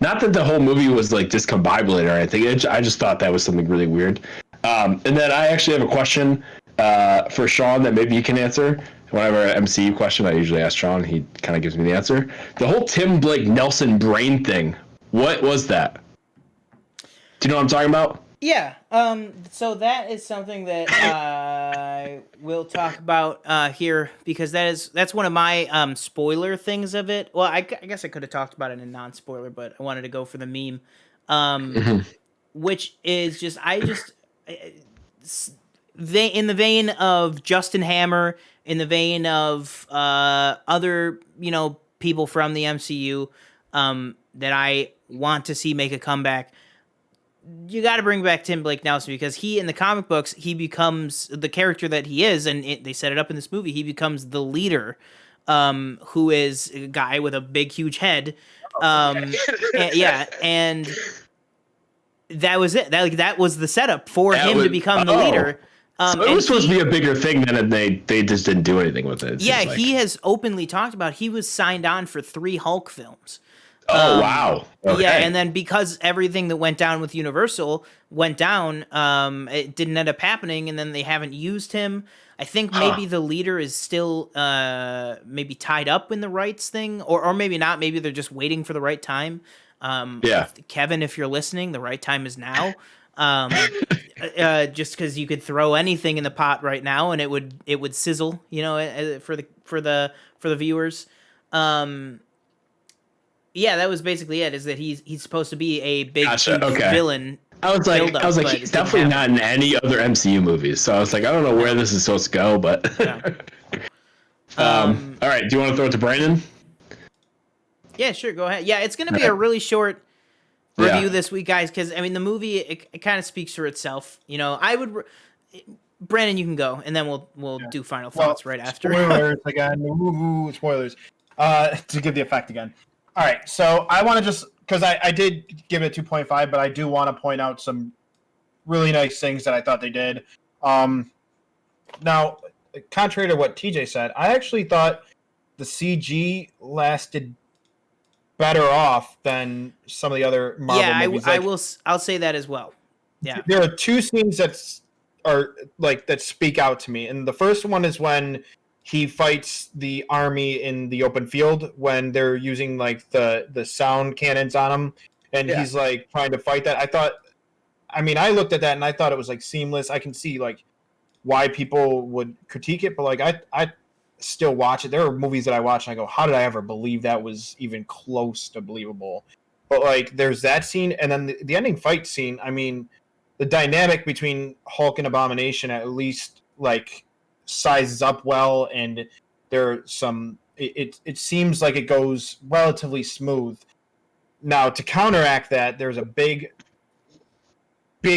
Not that the whole movie was like discombobulated or anything. I just thought that was something really weird. And then I actually have a question for Sean that maybe you can answer. Whenever an MCU question, I usually ask Sean. He kind of gives me the answer. The whole Tim Blake Nelson brain thing. What was that? Do you know what I'm talking about? Yeah. So that is something that I will talk about here because that's one of my spoiler things of it. Well, I guess I could have talked about it in non-spoiler, but I wanted to go for the meme, which is just they in the vein of Justin Hammer, in the vein of other people from the MCU that I want to see make a comeback. You got to bring back Tim Blake Nelson because he, in the comic books, he becomes the character that he is, and they set it up in this movie. He becomes the leader, who is a guy with a big, huge head. And that was it. That was the setup for him to become the leader. So it was supposed to be a bigger thing than they just didn't do anything with it. Yeah, he has openly talked about he was signed on for 3 Hulk films. Oh, wow. Okay. Yeah, and then because everything that went down with Universal went down, it didn't end up happening, and then they haven't used him. I think maybe the leader is still maybe tied up in the rights thing, or maybe not. Maybe they're just waiting for the right time. Kevin, if you're listening, the right time is now. Just because you could throw anything in the pot right now, and it would sizzle, for the viewers. Yeah, that was basically it. Is that he's supposed to be a big huge villain? I was like, he's definitely not in any other MCU movies. So I was like, I don't know where this is supposed to go, but. Yeah. All right, do you want to throw it to Brandon? Yeah, sure. Go ahead. Yeah, it's going to be a really short review this week, guys, because I mean the movie it kind of speaks for itself. I would. Brandon, you can go, and then we'll do final thoughts right after. Spoilers again. Ooh, spoilers. to give the effect again. All right, so I want to just because I did give it a 2.5, but I do want to point out some really nice things that I thought they did. Now, contrary to what TJ said, I actually thought the CG lasted better off than some of the other Marvel movies. I'll say that as well. Yeah. There are two scenes that speak out to me, and the first one is when he fights the army in the open field when they're using like the sound cannons on him, and he's like trying to fight that. I looked at that and I thought it was like seamless. I can see like why people would critique it, but like I still watch it. There are movies that I watch and I go, how did I ever believe that was even close to believable? But like there's that scene, and then the ending fight scene. I mean, the dynamic between Hulk and Abomination at least like sizes up well, and there are some it seems like it goes relatively smooth. Now to counteract that, there's a big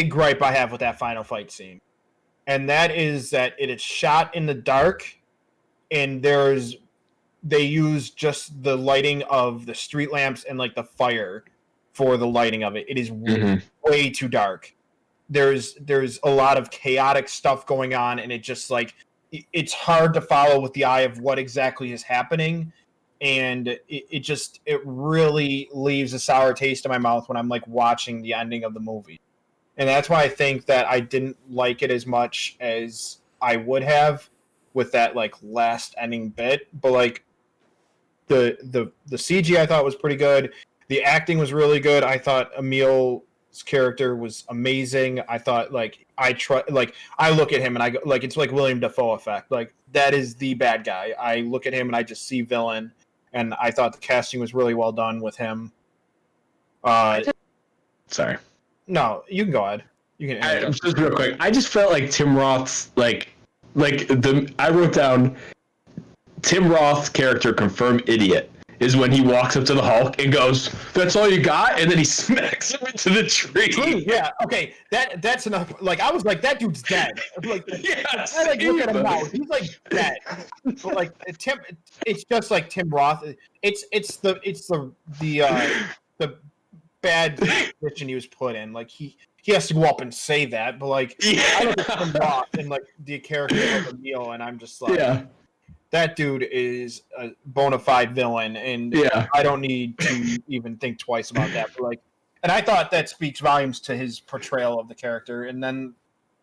gripe I have with that final fight scene, and that is that it is shot in the dark, and they use just the lighting of the street lamps and like the fire for the lighting of it. It is way too dark. There's a lot of chaotic stuff going on, and it just like it's hard to follow with the eye of what exactly is happening, and it really leaves a sour taste in my mouth when I'm like watching the ending of the movie. And that's why I think that I didn't like it as much as I would have with that like last ending bit. But like the CG I thought was pretty good. The acting was really good. I thought Emil's character was amazing. I thought like I look at him and I go like it's like William Dafoe effect. Like that is the bad guy. I look at him and I just see villain. And I thought the casting was really well done with him. Sorry. No, you can go ahead. You can. Just real quick. I just felt like Tim Roth's I wrote down Tim Roth's character confirmed idiot is when he walks up to the Hulk and goes, "That's all you got," and then he smacks him into the tree. Yeah. Okay. That's enough. Like I was like, that dude's dead. Like, yes, I like look at him now. He's like dead. But like it's just like Tim Roth. It's the bad position he was put in. Like he has to go up and say that. But like I look at Tim Roth and like the character of Emil, and I'm just like. Yeah. That dude is a bona fide villain, and I don't need to even think twice about that. But like, and I thought that speaks volumes to his portrayal of the character. And then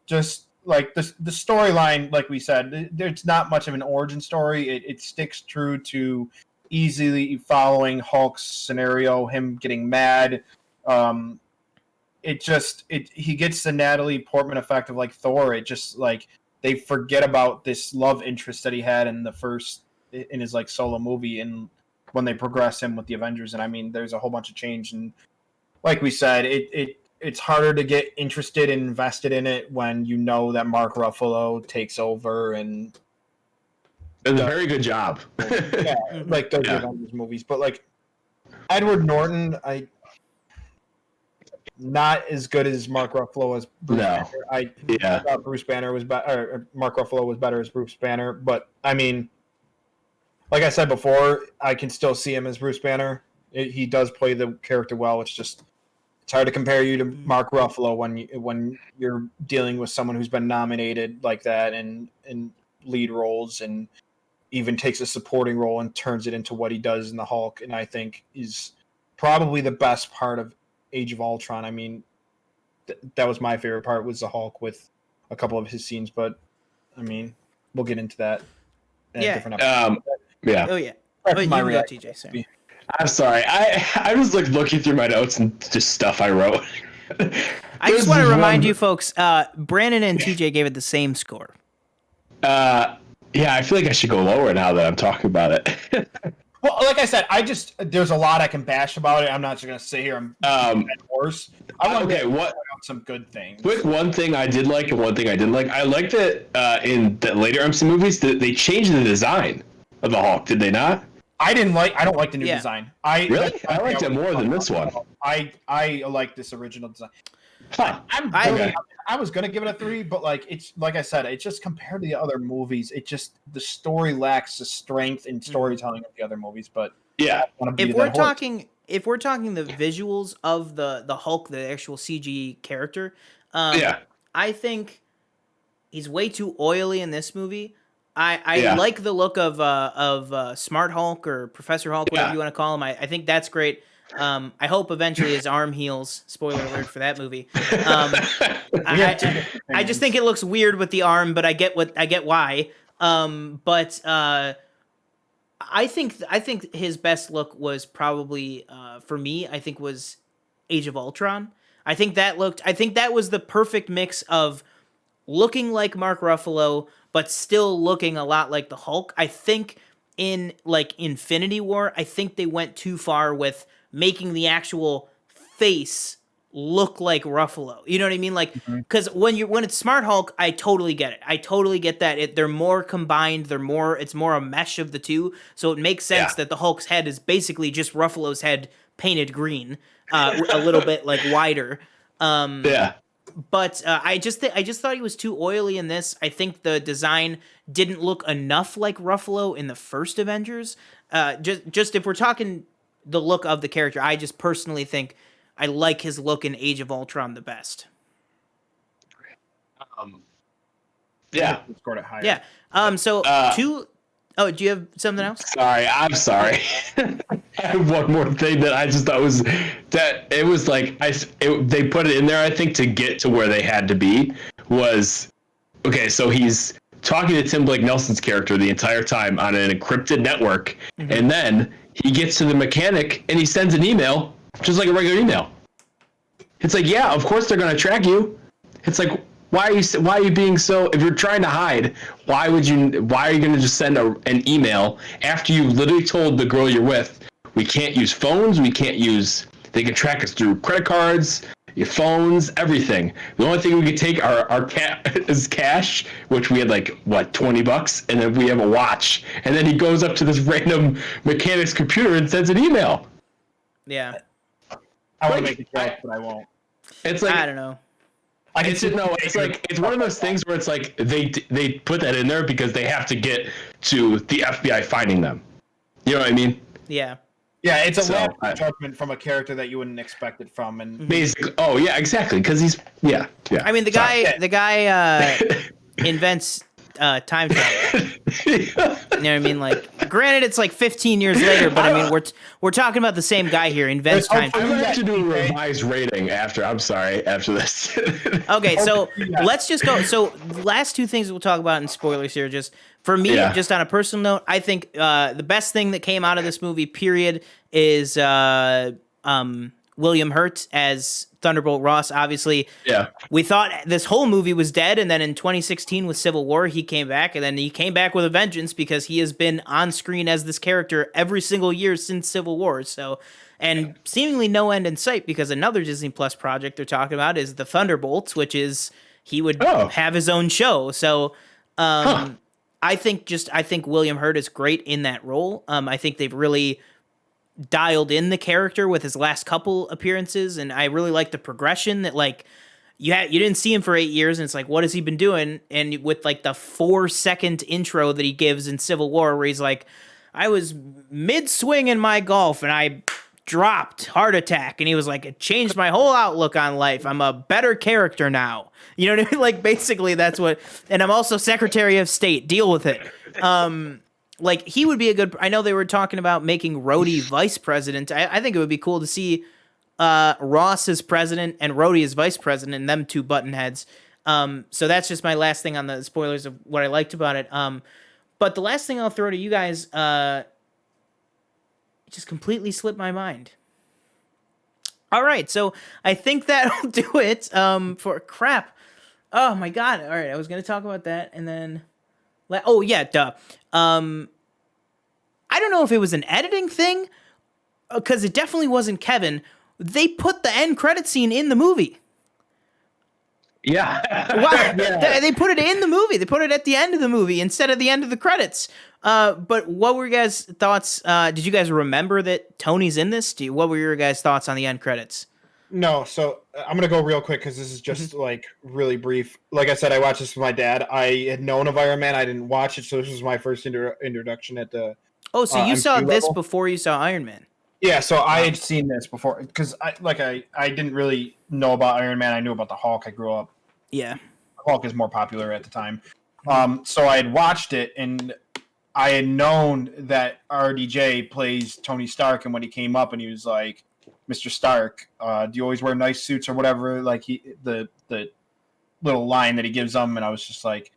just like the storyline, like we said, there's not much of an origin story. It sticks true to easily following Hulk's scenario, him getting mad. He gets the Natalie Portman effect of like Thor. It just like. They forget about this love interest that he had in his like solo movie, and when they progress him with the Avengers. And I mean, there's a whole bunch of change, and like we said, it's harder to get interested and invested in it when you know that Mark Ruffalo takes over and does a very good job. Yeah, like those Avengers movies, but like Edward Norton, not as good as Mark Ruffalo as Bruce Banner. I thought Bruce Banner was better, or Mark Ruffalo was better as Bruce Banner. But I mean, like I said before, I can still see him as Bruce Banner. He does play the character well. It's hard to compare you to Mark Ruffalo when you're dealing with someone who's been nominated like that and in lead roles, and even takes a supporting role and turns it into what he does in the Hulk. And I think is probably the best part of Age of Ultron. I mean, that was my favorite part, was the Hulk with a couple of his scenes. But I mean, we'll get into that in a different episode. Oh yeah. That's my reaction. TJ, sorry. I'm sorry. I was like looking through my notes and just stuff I wrote. I just want to remind you folks, Brandon and TJ gave it the same score. Yeah, I feel like I should go lower now that I'm talking about it. Well, like I said, there's a lot I can bash about it. I'm not just gonna sit here and worse. I want to get some good things. Quick, one thing I did like and one thing I didn't like. I liked that in the later MC movies that they changed the design of the Hulk. Did they not? I don't like the new design. Really? I liked it more than this one. I like this original design. Fine. I was gonna give it a 3, but like it's like I said, it's just compared to the other movies, the story lacks the strength and storytelling of the other movies. But Yeah. If we're talking the visuals of the Hulk, the actual CG character, Yeah. I think he's way too oily in this movie. I Yeah. like the look of Smart Hulk or Professor Hulk, whatever you want to call him. I think that's great. I hope eventually his arm heals. Spoiler alert for that movie. I just think it looks weird with the arm, but I get why. But I think his best look was probably for me. I think was Age of Ultron. I think that was the perfect mix of looking like Mark Ruffalo, but still looking a lot like the Hulk. I think in like Infinity War, I think they went too far with making the actual face look like Ruffalo. You know what I mean? Like, because when it's Smart Hulk, I totally get it. I totally get that they're more combined. It's more a mesh of the two. So it makes sense that the Hulk's head is basically just Ruffalo's head painted green, a little bit like wider. But I just thought he was too oily in this. I think the design didn't look enough like Ruffalo in the first Avengers. Just if we're talking the look of the character, I just personally think I like his look in Age of Ultron the best. Scored it higher. Yeah. So two. Oh, do you have something else? I'm sorry. I have one more thing that I just thought was that it was like they put it in there. I think to get to where they had to be was okay. So he's talking to Tim Blake Nelson's character the entire time on an encrypted network, and then he gets to the mechanic and he sends an email just like a regular email. It's like, yeah, of course they're going to track you. It's like, why are you being so, if you're trying to hide, why are you going to just send an email after you literally told the girl you're with, we can't use phones, they can track us through credit cards, your phones, everything. The only thing we could take is cash, which we had like, what, $20, and then we have a watch. And then he goes up to this random mechanic's computer and sends an email. Yeah. I want to make a joke, but I won't. It's like, I don't know. It's one of those things where it's like they put that in there because they have to get to the FBI finding them. You know what I mean? Yeah. Yeah, it's a last judgment from a character that you wouldn't expect it from, and basically, oh yeah, exactly, because he's yeah. I mean, the guy invents time travel. You know what I mean? Like, granted, it's like 15 years later, but I mean, we're talking about the same guy here. Invents time travel. I'm going to have to do a revised rating after this. Okay, so let's just go. So last two things we'll talk about in spoilers here. Just for me, just on a personal note, I think the best thing that came out of this movie, period, is William Hurt as Thunderbolt Ross. Obviously, we thought this whole movie was dead, and then in 2016 with Civil War, he came back, and then he came back with a vengeance because he has been on screen as this character every single year since Civil War. So, and seemingly no end in sight, because another Disney Plus project they're talking about is the Thunderbolts, which is he would have his own show. So, I think William Hurt is great in that role. I think they've really dialed in the character with his last couple appearances, and I really like the progression that, like, you didn't see him for 8 years, and it's like, what has he been doing? And with like the 4-second intro that he gives in Civil War, where he's like, I was mid-swing in my golf and I dropped, heart attack, and he was like, it changed my whole outlook on life. I'm a better character now. You know what I mean? Like, basically that's what, and I'm also Secretary of State. Deal with it. Like, he would be a good, I know they were talking about making Rhodey vice president. I think it would be cool to see Ross as president and Rhodey as vice president, and them two button heads. So that's just my last thing on the spoilers of what I liked about it. But the last thing I'll throw to you guys, it just completely slipped my mind. All right, so I think that'll do it for crap. Oh my God. All right, I was going to talk about that, and then... Oh, yeah, duh. I don't know if it was an editing thing, because it definitely wasn't Kevin. They put the end credit scene in the movie. Yeah. Wow. Yeah. They put it in the movie. They put it at the end of the movie instead of the end of the credits. But what were your guys' thoughts? Did you guys remember that Tony's in this? What were your guys' thoughts on the end credits? No, so I'm gonna go real quick because this is just like really brief. Like I said, I watched this with my dad. I had known of Iron Man. I didn't watch it, so this was my first introduction at the Oh, so you saw MCU this level. before you saw Iron Man? Yeah, so I Wow. had seen this before because I didn't really know about Iron Man. I knew about the Hulk. I grew up. Yeah. Hulk is more popular at the time. So I had watched it and I had known that RDJ plays Tony Stark, and when he came up and he was like, "Mr. Stark, do you always wear nice suits or whatever?" Like the little line that he gives them, and I was just like,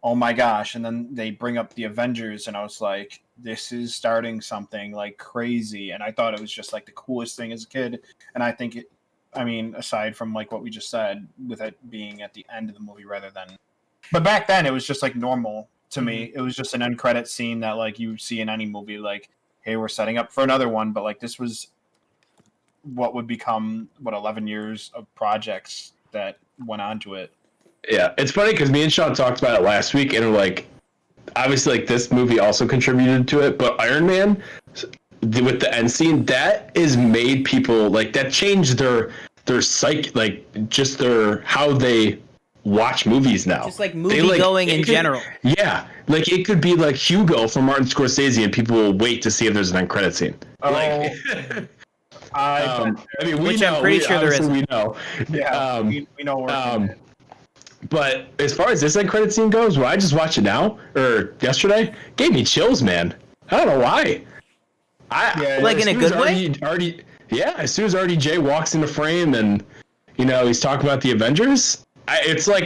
"Oh my gosh!" And then they bring up the Avengers, and I was like, "This is starting something like crazy." And I thought it was just like the coolest thing as a kid, and I think it. I mean, aside from like what we just said, with it being at the end of the movie rather than, but back then it was just like normal to me. It was just an end credit scene that like you see in any movie, like, hey, we're setting up for another one. But like this was what would become 11 years of projects that went on to it. Yeah, it's funny because me and Sean talked about it last week, and we're like, obviously, like this movie also contributed to it, but Iron Man with the end scene that is made people like that changed their psyche, like just their how they watch movies now. Just like They, movie going in could, general. Yeah, like it could be like Hugo from Martin Scorsese, and people will wait to see if there's an end credit scene. Oh, Like, I mean, Which I'm pretty sure there is. We know. Yeah, we know we're But as far as this end credit scene goes, when I just watched it now or yesterday, gave me chills, man. I don't know why. Like in a good way. As soon as RDJ walks into frame and he's talking about the Avengers, it's like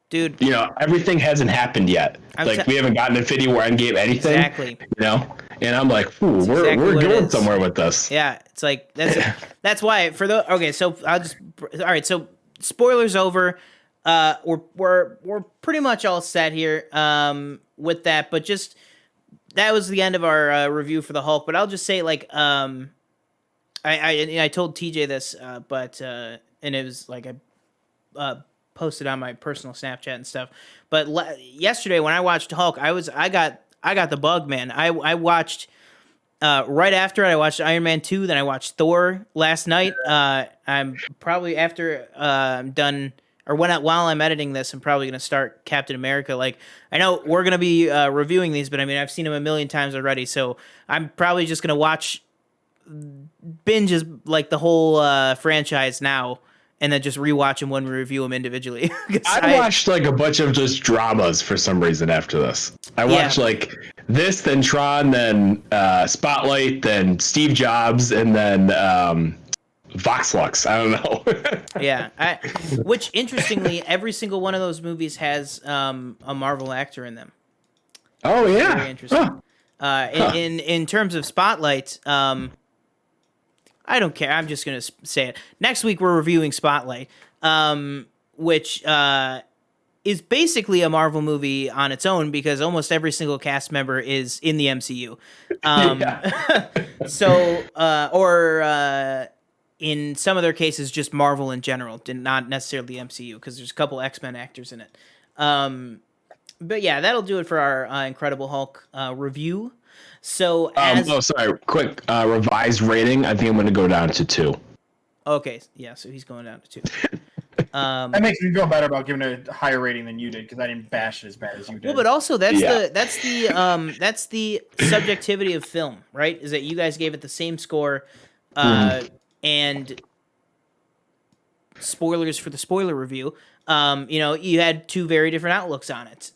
Dude, everything hasn't happened yet. We haven't gotten Infinity War, Endgame, anything. Exactly. And I'm like, ooh, we're going somewhere with this. Yeah, it's like that's why for the okay. So I'll just all right. So spoilers over. We're pretty much all set here with that, but just that was the end of our review for the Hulk. But I'll just say like I told TJ this, but and it was like I posted on my personal Snapchat and stuff. But yesterday when I watched Hulk, I got the bug, man. I watched right after it, I watched Iron Man 2, then I watched Thor last night. I'm probably after I'm done or while I'm editing this, I'm probably gonna start Captain America. Like I know we're gonna be reviewing these, but I mean I've seen them a million times already, so I'm probably just gonna binge like the whole franchise now, and then just rewatch them when we review them individually. I watched like a bunch of just dramas for some reason after this. I watched like this, then Tron, then Spotlight, then Steve Jobs, and then Vox Lux. I don't know. Yeah. Which interestingly, every single one of those movies has a Marvel actor in them. Oh yeah. Very interesting. In terms of Spotlight, I don't care. I'm just gonna say it. Next week we're reviewing Spotlight, which is basically a Marvel movie on its own because almost every single cast member is in the MCU. Or in some of their cases, just Marvel in general, not necessarily the MCU, because there's a couple X-Men actors in it. But yeah, that'll do it for our Incredible Hulk review. So quick revised rating. I think I'm going to go down to 2. Okay, yeah, so he's going down to 2. That makes me feel better about giving it a higher rating than you did because I didn't bash it as bad as you did. Well, but also that's the subjectivity of film, right? Is that you guys gave it the same score, and spoilers for the spoiler review. You had 2 very different outlooks on it,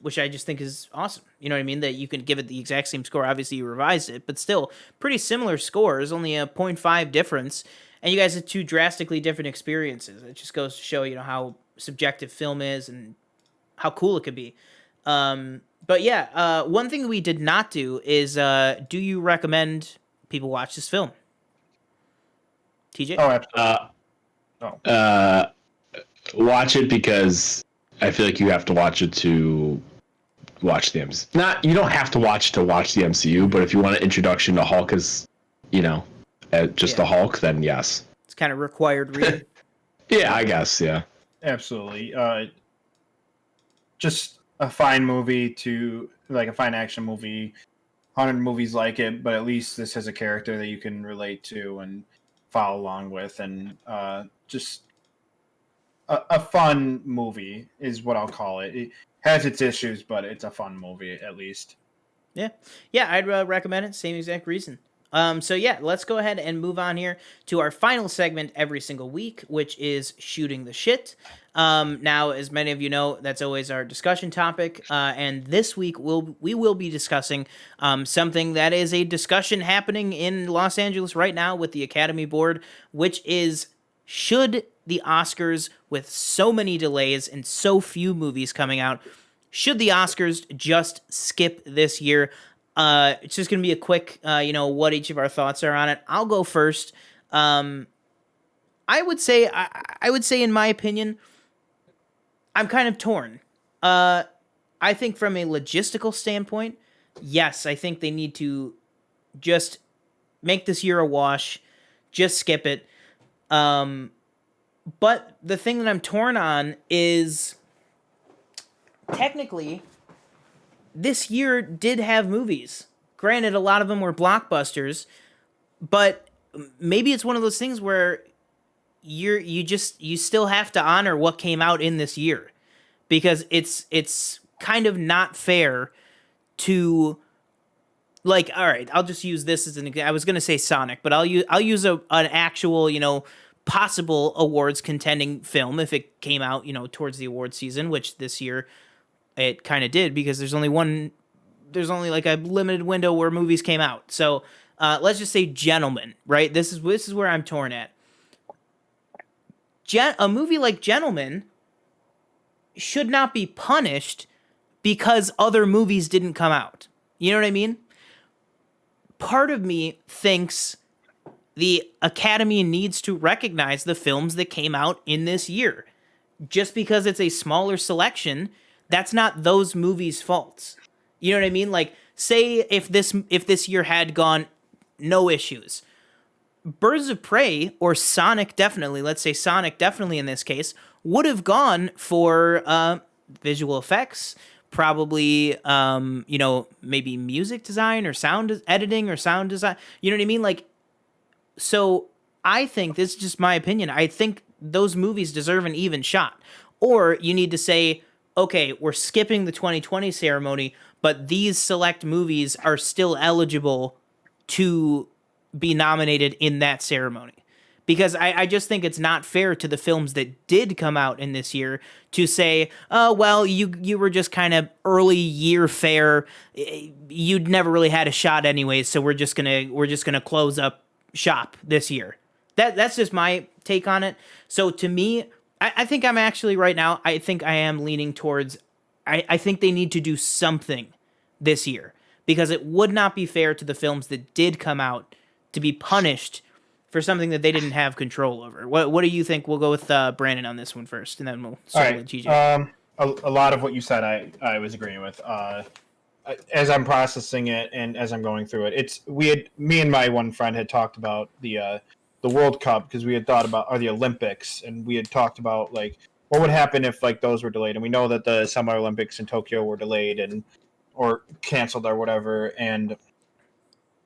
which I just think is awesome. You know what I mean? That you can give it the exact same score. Obviously, you revised it, but still pretty similar scores, only a 0.5 difference. And you guys had 2 drastically different experiences. It just goes to show, how subjective film is and how cool it could be. But yeah, one thing we did not do is, do you recommend people watch this film? TJ? Oh, absolutely. Watch it because I feel like you have to watch it to watch the MCU. You don't have to watch the MCU, but if you want an introduction to Hulk as, the Hulk, then yes. It's kind of required reading. Yeah, I guess, yeah. Absolutely. Just a fine movie a fine action movie. 100 movies like it, but at least this has a character that you can relate to and follow along with, and just a fun movie is what I'll call it. It has its issues, but it's a fun movie at least. Yeah, I'd recommend it. Same exact reason. So yeah, let's go ahead and move on here to our final segment every single week, which is shooting the shit. Now, as many of you know, that's always our discussion topic, and this week we will be discussing something that is a discussion happening in Los Angeles right now with the Academy Board, which is should the Oscars, with so many delays and so few movies coming out, should the Oscars just skip this year? It's just gonna be a quick, what each of our thoughts are on it. I'll go first. I would say, I would say, in my opinion, I'm kind of torn. I think from a logistical standpoint, yes, I think they need to just make this year a wash, just skip it. But the thing that I'm torn on is technically this year did have movies. Granted, a lot of them were blockbusters, but maybe it's one of those things where you still have to honor what came out in this year, because it's kind of not fair to, like, all right, I'll just use this as an example. I was going to say Sonic, but I'll use an actual, possible awards contending film if it came out, towards the award season, which this year it kind of did, because there's only like a limited window where movies came out. So let's just say Gentleman, right? This is where I'm torn at. A movie like Gentleman should not be punished because other movies didn't come out. You know what I mean? Part of me thinks the Academy needs to recognize the films that came out in this year. Just because it's a smaller selection, that's not those movies' faults. You know what I mean? Like, say if this year had gone no issues, Birds of Prey or Sonic, definitely, let's say Sonic definitely in this case, would have gone for visual effects, probably maybe music design or sound editing or sound design. You know what I mean? Like, so I think, this is just my opinion, I think those movies deserve an even shot. Or you need to say, okay, we're skipping the 2020 ceremony, but these select movies are still eligible to be nominated in that ceremony. Because I just think it's not fair to the films that did come out in this year to say, oh, well, you were just kind of early year fare. You'd never really had a shot anyways, so we're just gonna close up shop this year. That's just my take on it. So to me, I think I'm actually right now, I think I am leaning towards, I think they need to do something this year, because it would not be fair to the films that did come out to be punished for something that they didn't have control over. What do you think? We'll go with Brandon on this one first, and then we'll start with TJ. A lot of what you said, I was agreeing with. As I'm processing it and as I'm going through it, me and my one friend had talked about the World Cup, because we had thought about, or the Olympics, and we had talked about, like, what would happen if, like, those were delayed. And we know that the Summer Olympics in Tokyo were delayed or canceled or whatever. And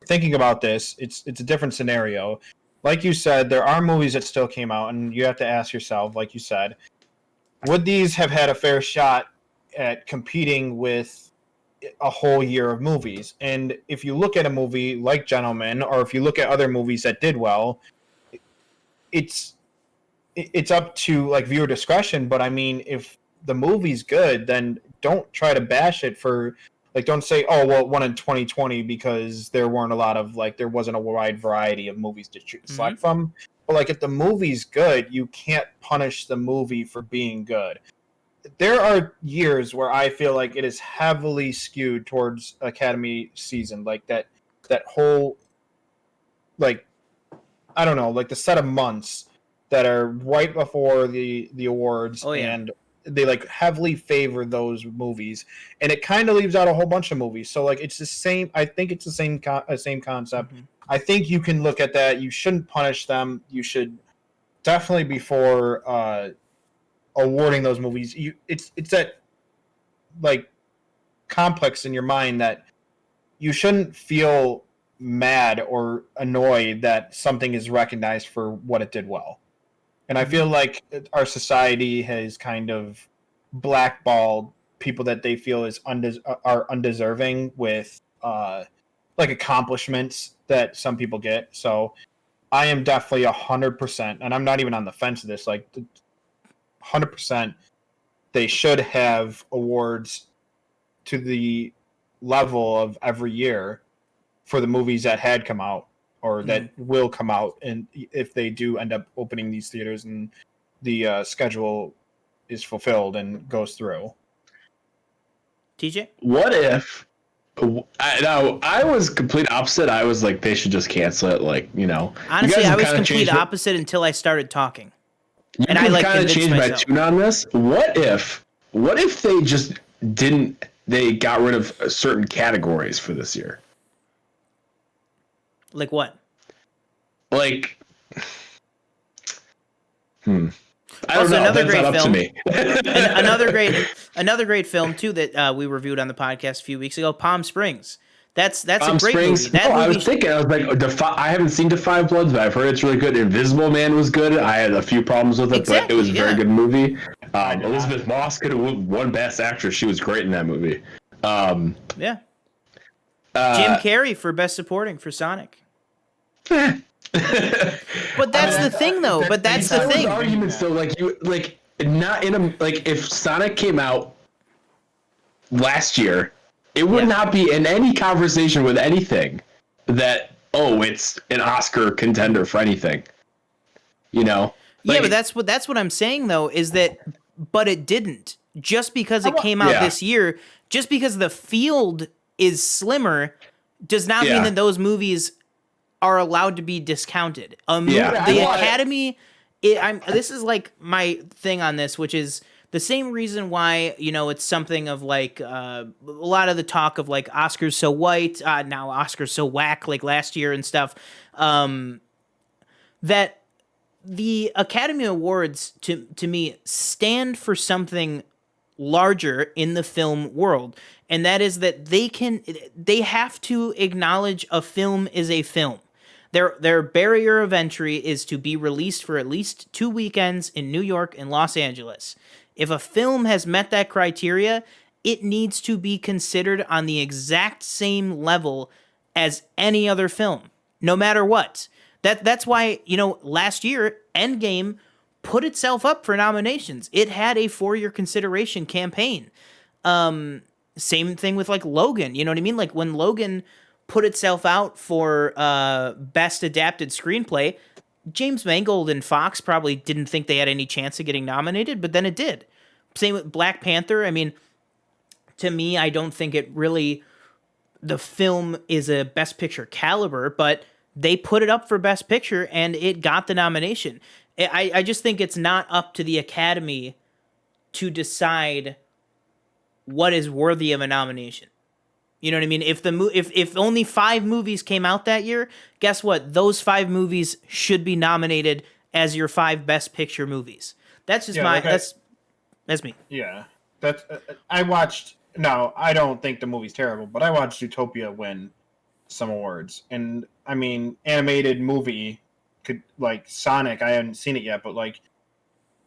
thinking about this, it's a different scenario. Like you said, there are movies that still came out, and you have to ask yourself, like you said, would these have had a fair shot at competing with a whole year of movies? And if you look at a movie like Gentleman, or if you look at other movies that did well, it's up to, like, viewer discretion. But I mean, if the movie's good, then don't try to bash it for, like, don't say, oh, well, it won in 2020 because there weren't a lot of, like, there wasn't a wide variety of movies to select from. But, like, if the movie's good, you can't punish the movie for being good. There are years where I feel like it is heavily skewed towards Academy season, like that whole, like, I don't know, like the set of months that are right before the awards. Oh, yeah. And they, like, heavily favor those movies, and it kind of leaves out a whole bunch of movies. So, like, it's the same. I think it's the same concept. Mm-hmm. I think you can look at that. You shouldn't punish them. You should definitely, before awarding those movies, it's that, like, complex in your mind that you shouldn't feel mad or annoyed that something is recognized for what it did well. And I feel like our society has kind of blackballed people that they feel are undeserving with like accomplishments that some people get. So I am definitely 100%, and I'm not even on the fence of this. Like 100%, they should have awards to the level of every year for the movies that had come out or that will come out, and if they do end up opening these theaters and the schedule is fulfilled and goes through. TJ? What if? I was complete opposite. I was like, they should just cancel it. Like, you know, Honestly, you guys I was kinda complete changed opposite until I started talking. You And can I like kind of convinced change my myself. tune on this. What if they just didn't? They got rid of certain categories for this year. Like what? Like, I don't Also, know. another That's great not up film. to me. Another great film too that we reviewed on the podcast a few weeks ago. Palm Springs. That's Palm a great Springs. movie. That No, I movie. was thinking. I was like, I haven't seen Defy Bloods, but I've heard it's really good. Invisible Man was good. I had a few problems with it, but it was a very good movie. Elizabeth Moss could have won Best Actress. She was great in that movie. Yeah. Jim Carrey for Best Supporting for Sonic. But that's the thing, though. But that's the thing. Arguments, though, not in a if Sonic came out last year, it would not be in any conversation with anything that it's an Oscar contender for anything. You know? Yeah, but that's what I'm saying though, is that but it didn't. Just because it came out this year, just because the field is slimmer, does not mean that those movies are allowed to be discounted. The Academy, this is like my thing on this, which is the same reason why, you know, it's something of like a lot of the talk of like Oscars so white, now Oscars so whack, like last year and stuff, that the Academy Awards to me stand for something larger in the film world, and that is that they have to acknowledge a film is a film. Their barrier of entry is to be released for at least 2 weekends in New York and Los Angeles. If a film has met that criteria, it needs to be considered on the exact same level as any other film, no matter what. That's why, you know, last year, Endgame put itself up for nominations. It had a 4-year consideration campaign. Same thing with, like, Logan. You know what I mean? Like, when Logan put itself out for Best Adapted Screenplay, James Mangold and Fox probably didn't think they had any chance of getting nominated, but then it did. Same with Black Panther. I mean, to me, I don't think it really... The film is a Best Picture caliber, but they put it up for Best Picture, and it got the nomination. I just think it's not up to the Academy to decide what is worthy of a nomination. You know what I mean? If only 5 movies came out that year, guess what? Those 5 movies should be nominated as your 5 Best Picture movies. That's just that's me. Yeah, that's I watched. No, I don't think the movie's terrible, but I watched Zootopia win some awards, and I mean, animated movie could like Sonic. I haven't seen it yet, but like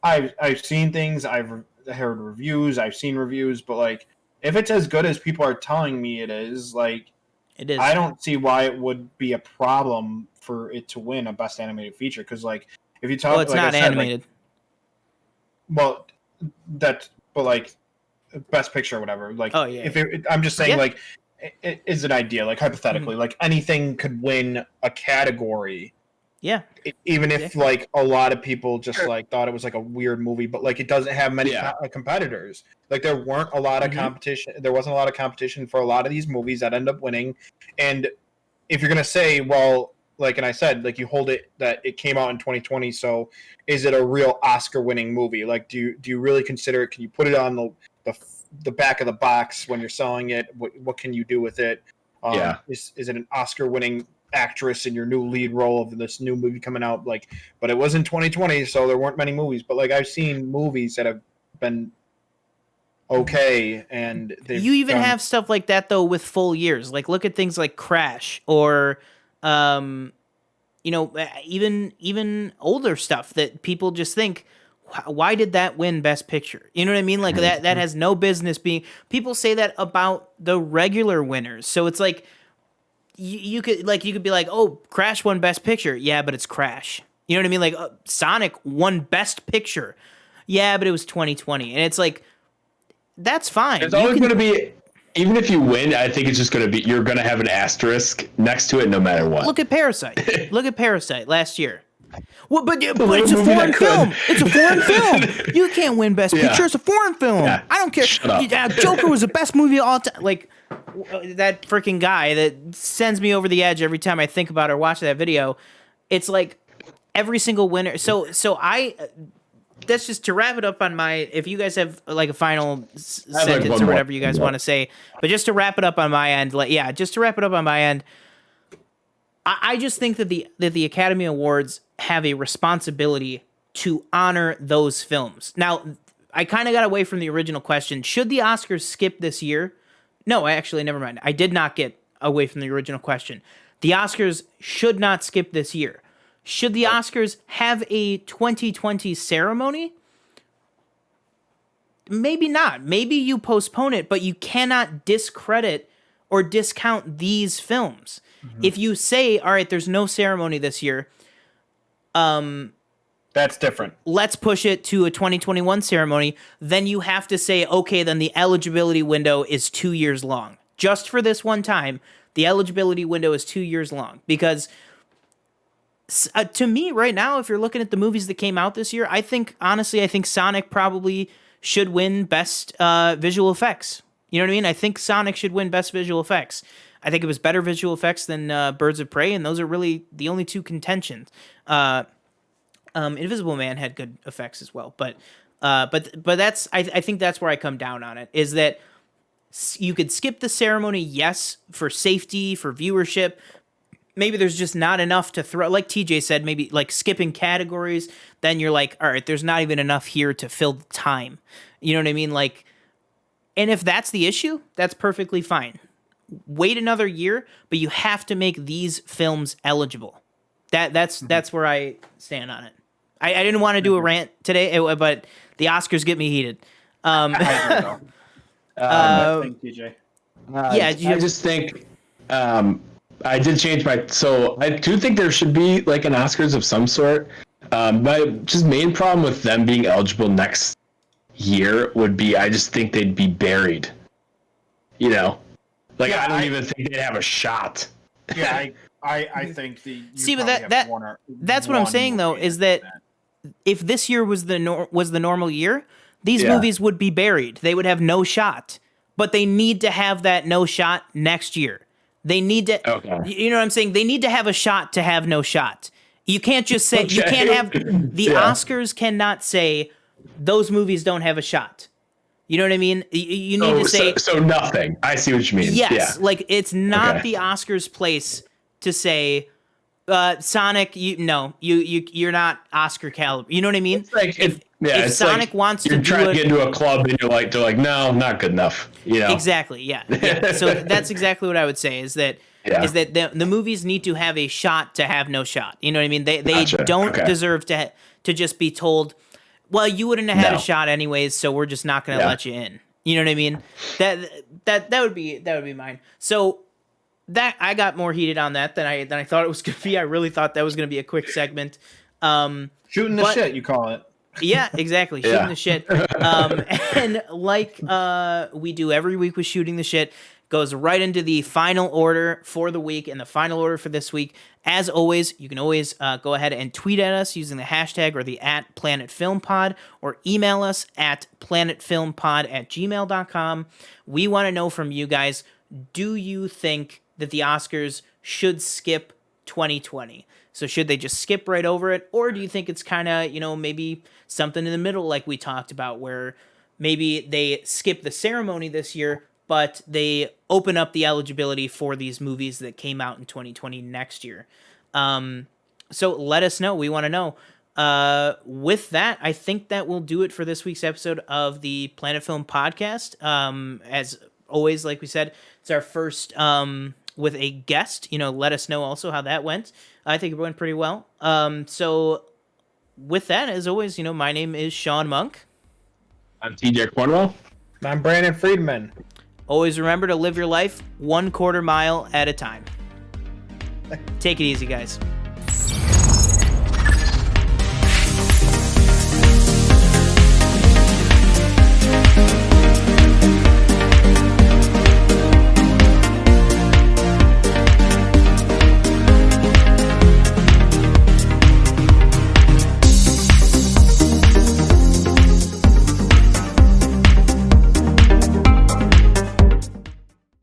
I've seen things. I've heard reviews. I've seen reviews, but like if it's as good as people are telling me it is, like it is. I don't see why it would be a problem for it to win a Best Animated Feature. Because like if you talk, well, it's like not I said, animated. But like Best Picture or whatever. Like, I'm just saying, like, it is an idea. Like hypothetically, like anything could win a category. Yeah. Even if like a lot of people just like thought it was like a weird movie, but like it doesn't have many competitors. Like there weren't a lot of competition. There wasn't a lot of competition for a lot of these movies that end up winning. And if you're gonna say, well, like, and I said, like, you hold it that it came out in 2020, so is it a real Oscar-winning movie? Like, do you really consider it? Can you put it on the back of the box when you're selling it? What can you do with it? Is it an Oscar-winning actress in your new lead role of this new movie coming out? Like, but it was in 2020, so there weren't many movies. But like, I've seen movies that have been okay, and they've You even done- have stuff like that though with full years. Like look at things like Crash or you know, even older stuff that people just think, why did that win Best Picture? You know what I mean? Like that has no business being. People say that about the regular winners. So it's like you could be like, oh, Crash won Best Picture. Yeah, but it's Crash. You know what I mean? Like Sonic won Best Picture. Yeah, but it was 2020, and it's like that's fine. It's always going to be. Even if you win, I think it's just going to be, you're going to have an asterisk next to it no matter what. Look at Parasite. Look at Parasite last year. Well, but it's a foreign film. It's a foreign film. You can't win Best Picture. It's a foreign film. Yeah. I don't care. Joker was the best movie of all time. Like that freaking guy that sends me over the edge every time I think about or watch that video. It's like every single winner. So that's just to wrap it up on my, if you guys have like a final sentence or whatever you guys want to say, but just to wrap it up on my end, I just think that the Academy Awards have a responsibility to honor those films. Now, I kind of got away from the original question. Should the Oscars skip this year? No, never mind. I did not get away from the original question. The Oscars should not skip this year. Should the Oscars have a 2020 ceremony? Maybe not. Maybe you postpone it, but you cannot discredit or discount these films. Mm-hmm. If you say, all right, there's no ceremony this year, that's different. Let's push it to a 2021 ceremony. Then you have to say, okay, then the eligibility window is 2 years long. Just for this one time, the eligibility window is 2 years long. Because to me right now, if you're looking at the movies that came out this year, I think Sonic probably should win Best Visual Effects. You know what I mean? I think Sonic should win Best Visual Effects. I think it was better visual effects than Birds of Prey, and those are really the only two contentions. Invisible Man had good effects as well, but that's I think that's where I come down on it, is that you could skip the ceremony, yes, for safety, for viewership. Maybe there's just not enough to throw. Like TJ said, maybe like skipping categories. Then you're like, all right, there's not even enough here to fill the time. You know what I mean? Like, and if that's the issue, that's perfectly fine. Wait another year, but you have to make these films eligible. That's where I stand on it. I didn't want to do a rant today, but the Oscars get me heated. I think TJ. I just think I did change my. So I do think there should be like an Oscars of some sort. My just main problem with them being eligible next year would be I just think they'd be buried. You know, like I don't even think they'd have a shot. Yeah, I think see, but that's what I'm saying though, is that if this year was the normal year, these movies would be buried. They would have no shot. But they need to have that no shot next year. They need to, you know what I'm saying? They need to have a shot to have no shot. You can't just say, you can't have, the Oscars cannot say, those movies don't have a shot. You know what I mean? You need to say. So nothing. I see what you mean. Yes. Like, it's not the Oscars' place to say, Sonic, you're not Oscar caliber. You know what I mean? It's like, if Sonic wants to try to get into a club and they're like, no, not good enough. You know? Exactly. Yeah. So that's exactly what I would say, is that the movies need to have a shot to have no shot. You know what I mean? They don't deserve to just be told, well, you wouldn't have had a shot anyways, so we're just not going to let you in. You know what I mean? That would be mine. So that I got more heated on that than I thought it was going to be. I really thought that was going to be a quick segment. Shooting the shit, you call it. Yeah, exactly. Shooting the shit. And like we do every week with Shooting the Shit, goes right into the final order for the week, and the final order for this week. As always, you can always go ahead and tweet at us using the hashtag or the @PlanetFilmPod, or email us at planetfilmpod@gmail.com. We want to know from you guys, do you think that the Oscars should skip 2020? So should they just skip right over it? Or do you think it's kind of, maybe something in the middle like we talked about, where maybe they skip the ceremony this year, but they open up the eligibility for these movies that came out in 2020 next year? So let us know. We want to know. With that, I think that will do it for this week's episode of the Planet Film Podcast. As always, like we said, it's our first with a guest. Let us know also how that went. I think it went pretty well. So with that, as always, my name is Sean Monk. I'm TJ Cornwell. I'm Brandon Friedman. Always remember to live your life 1/4 mile at a time. Take it easy, guys.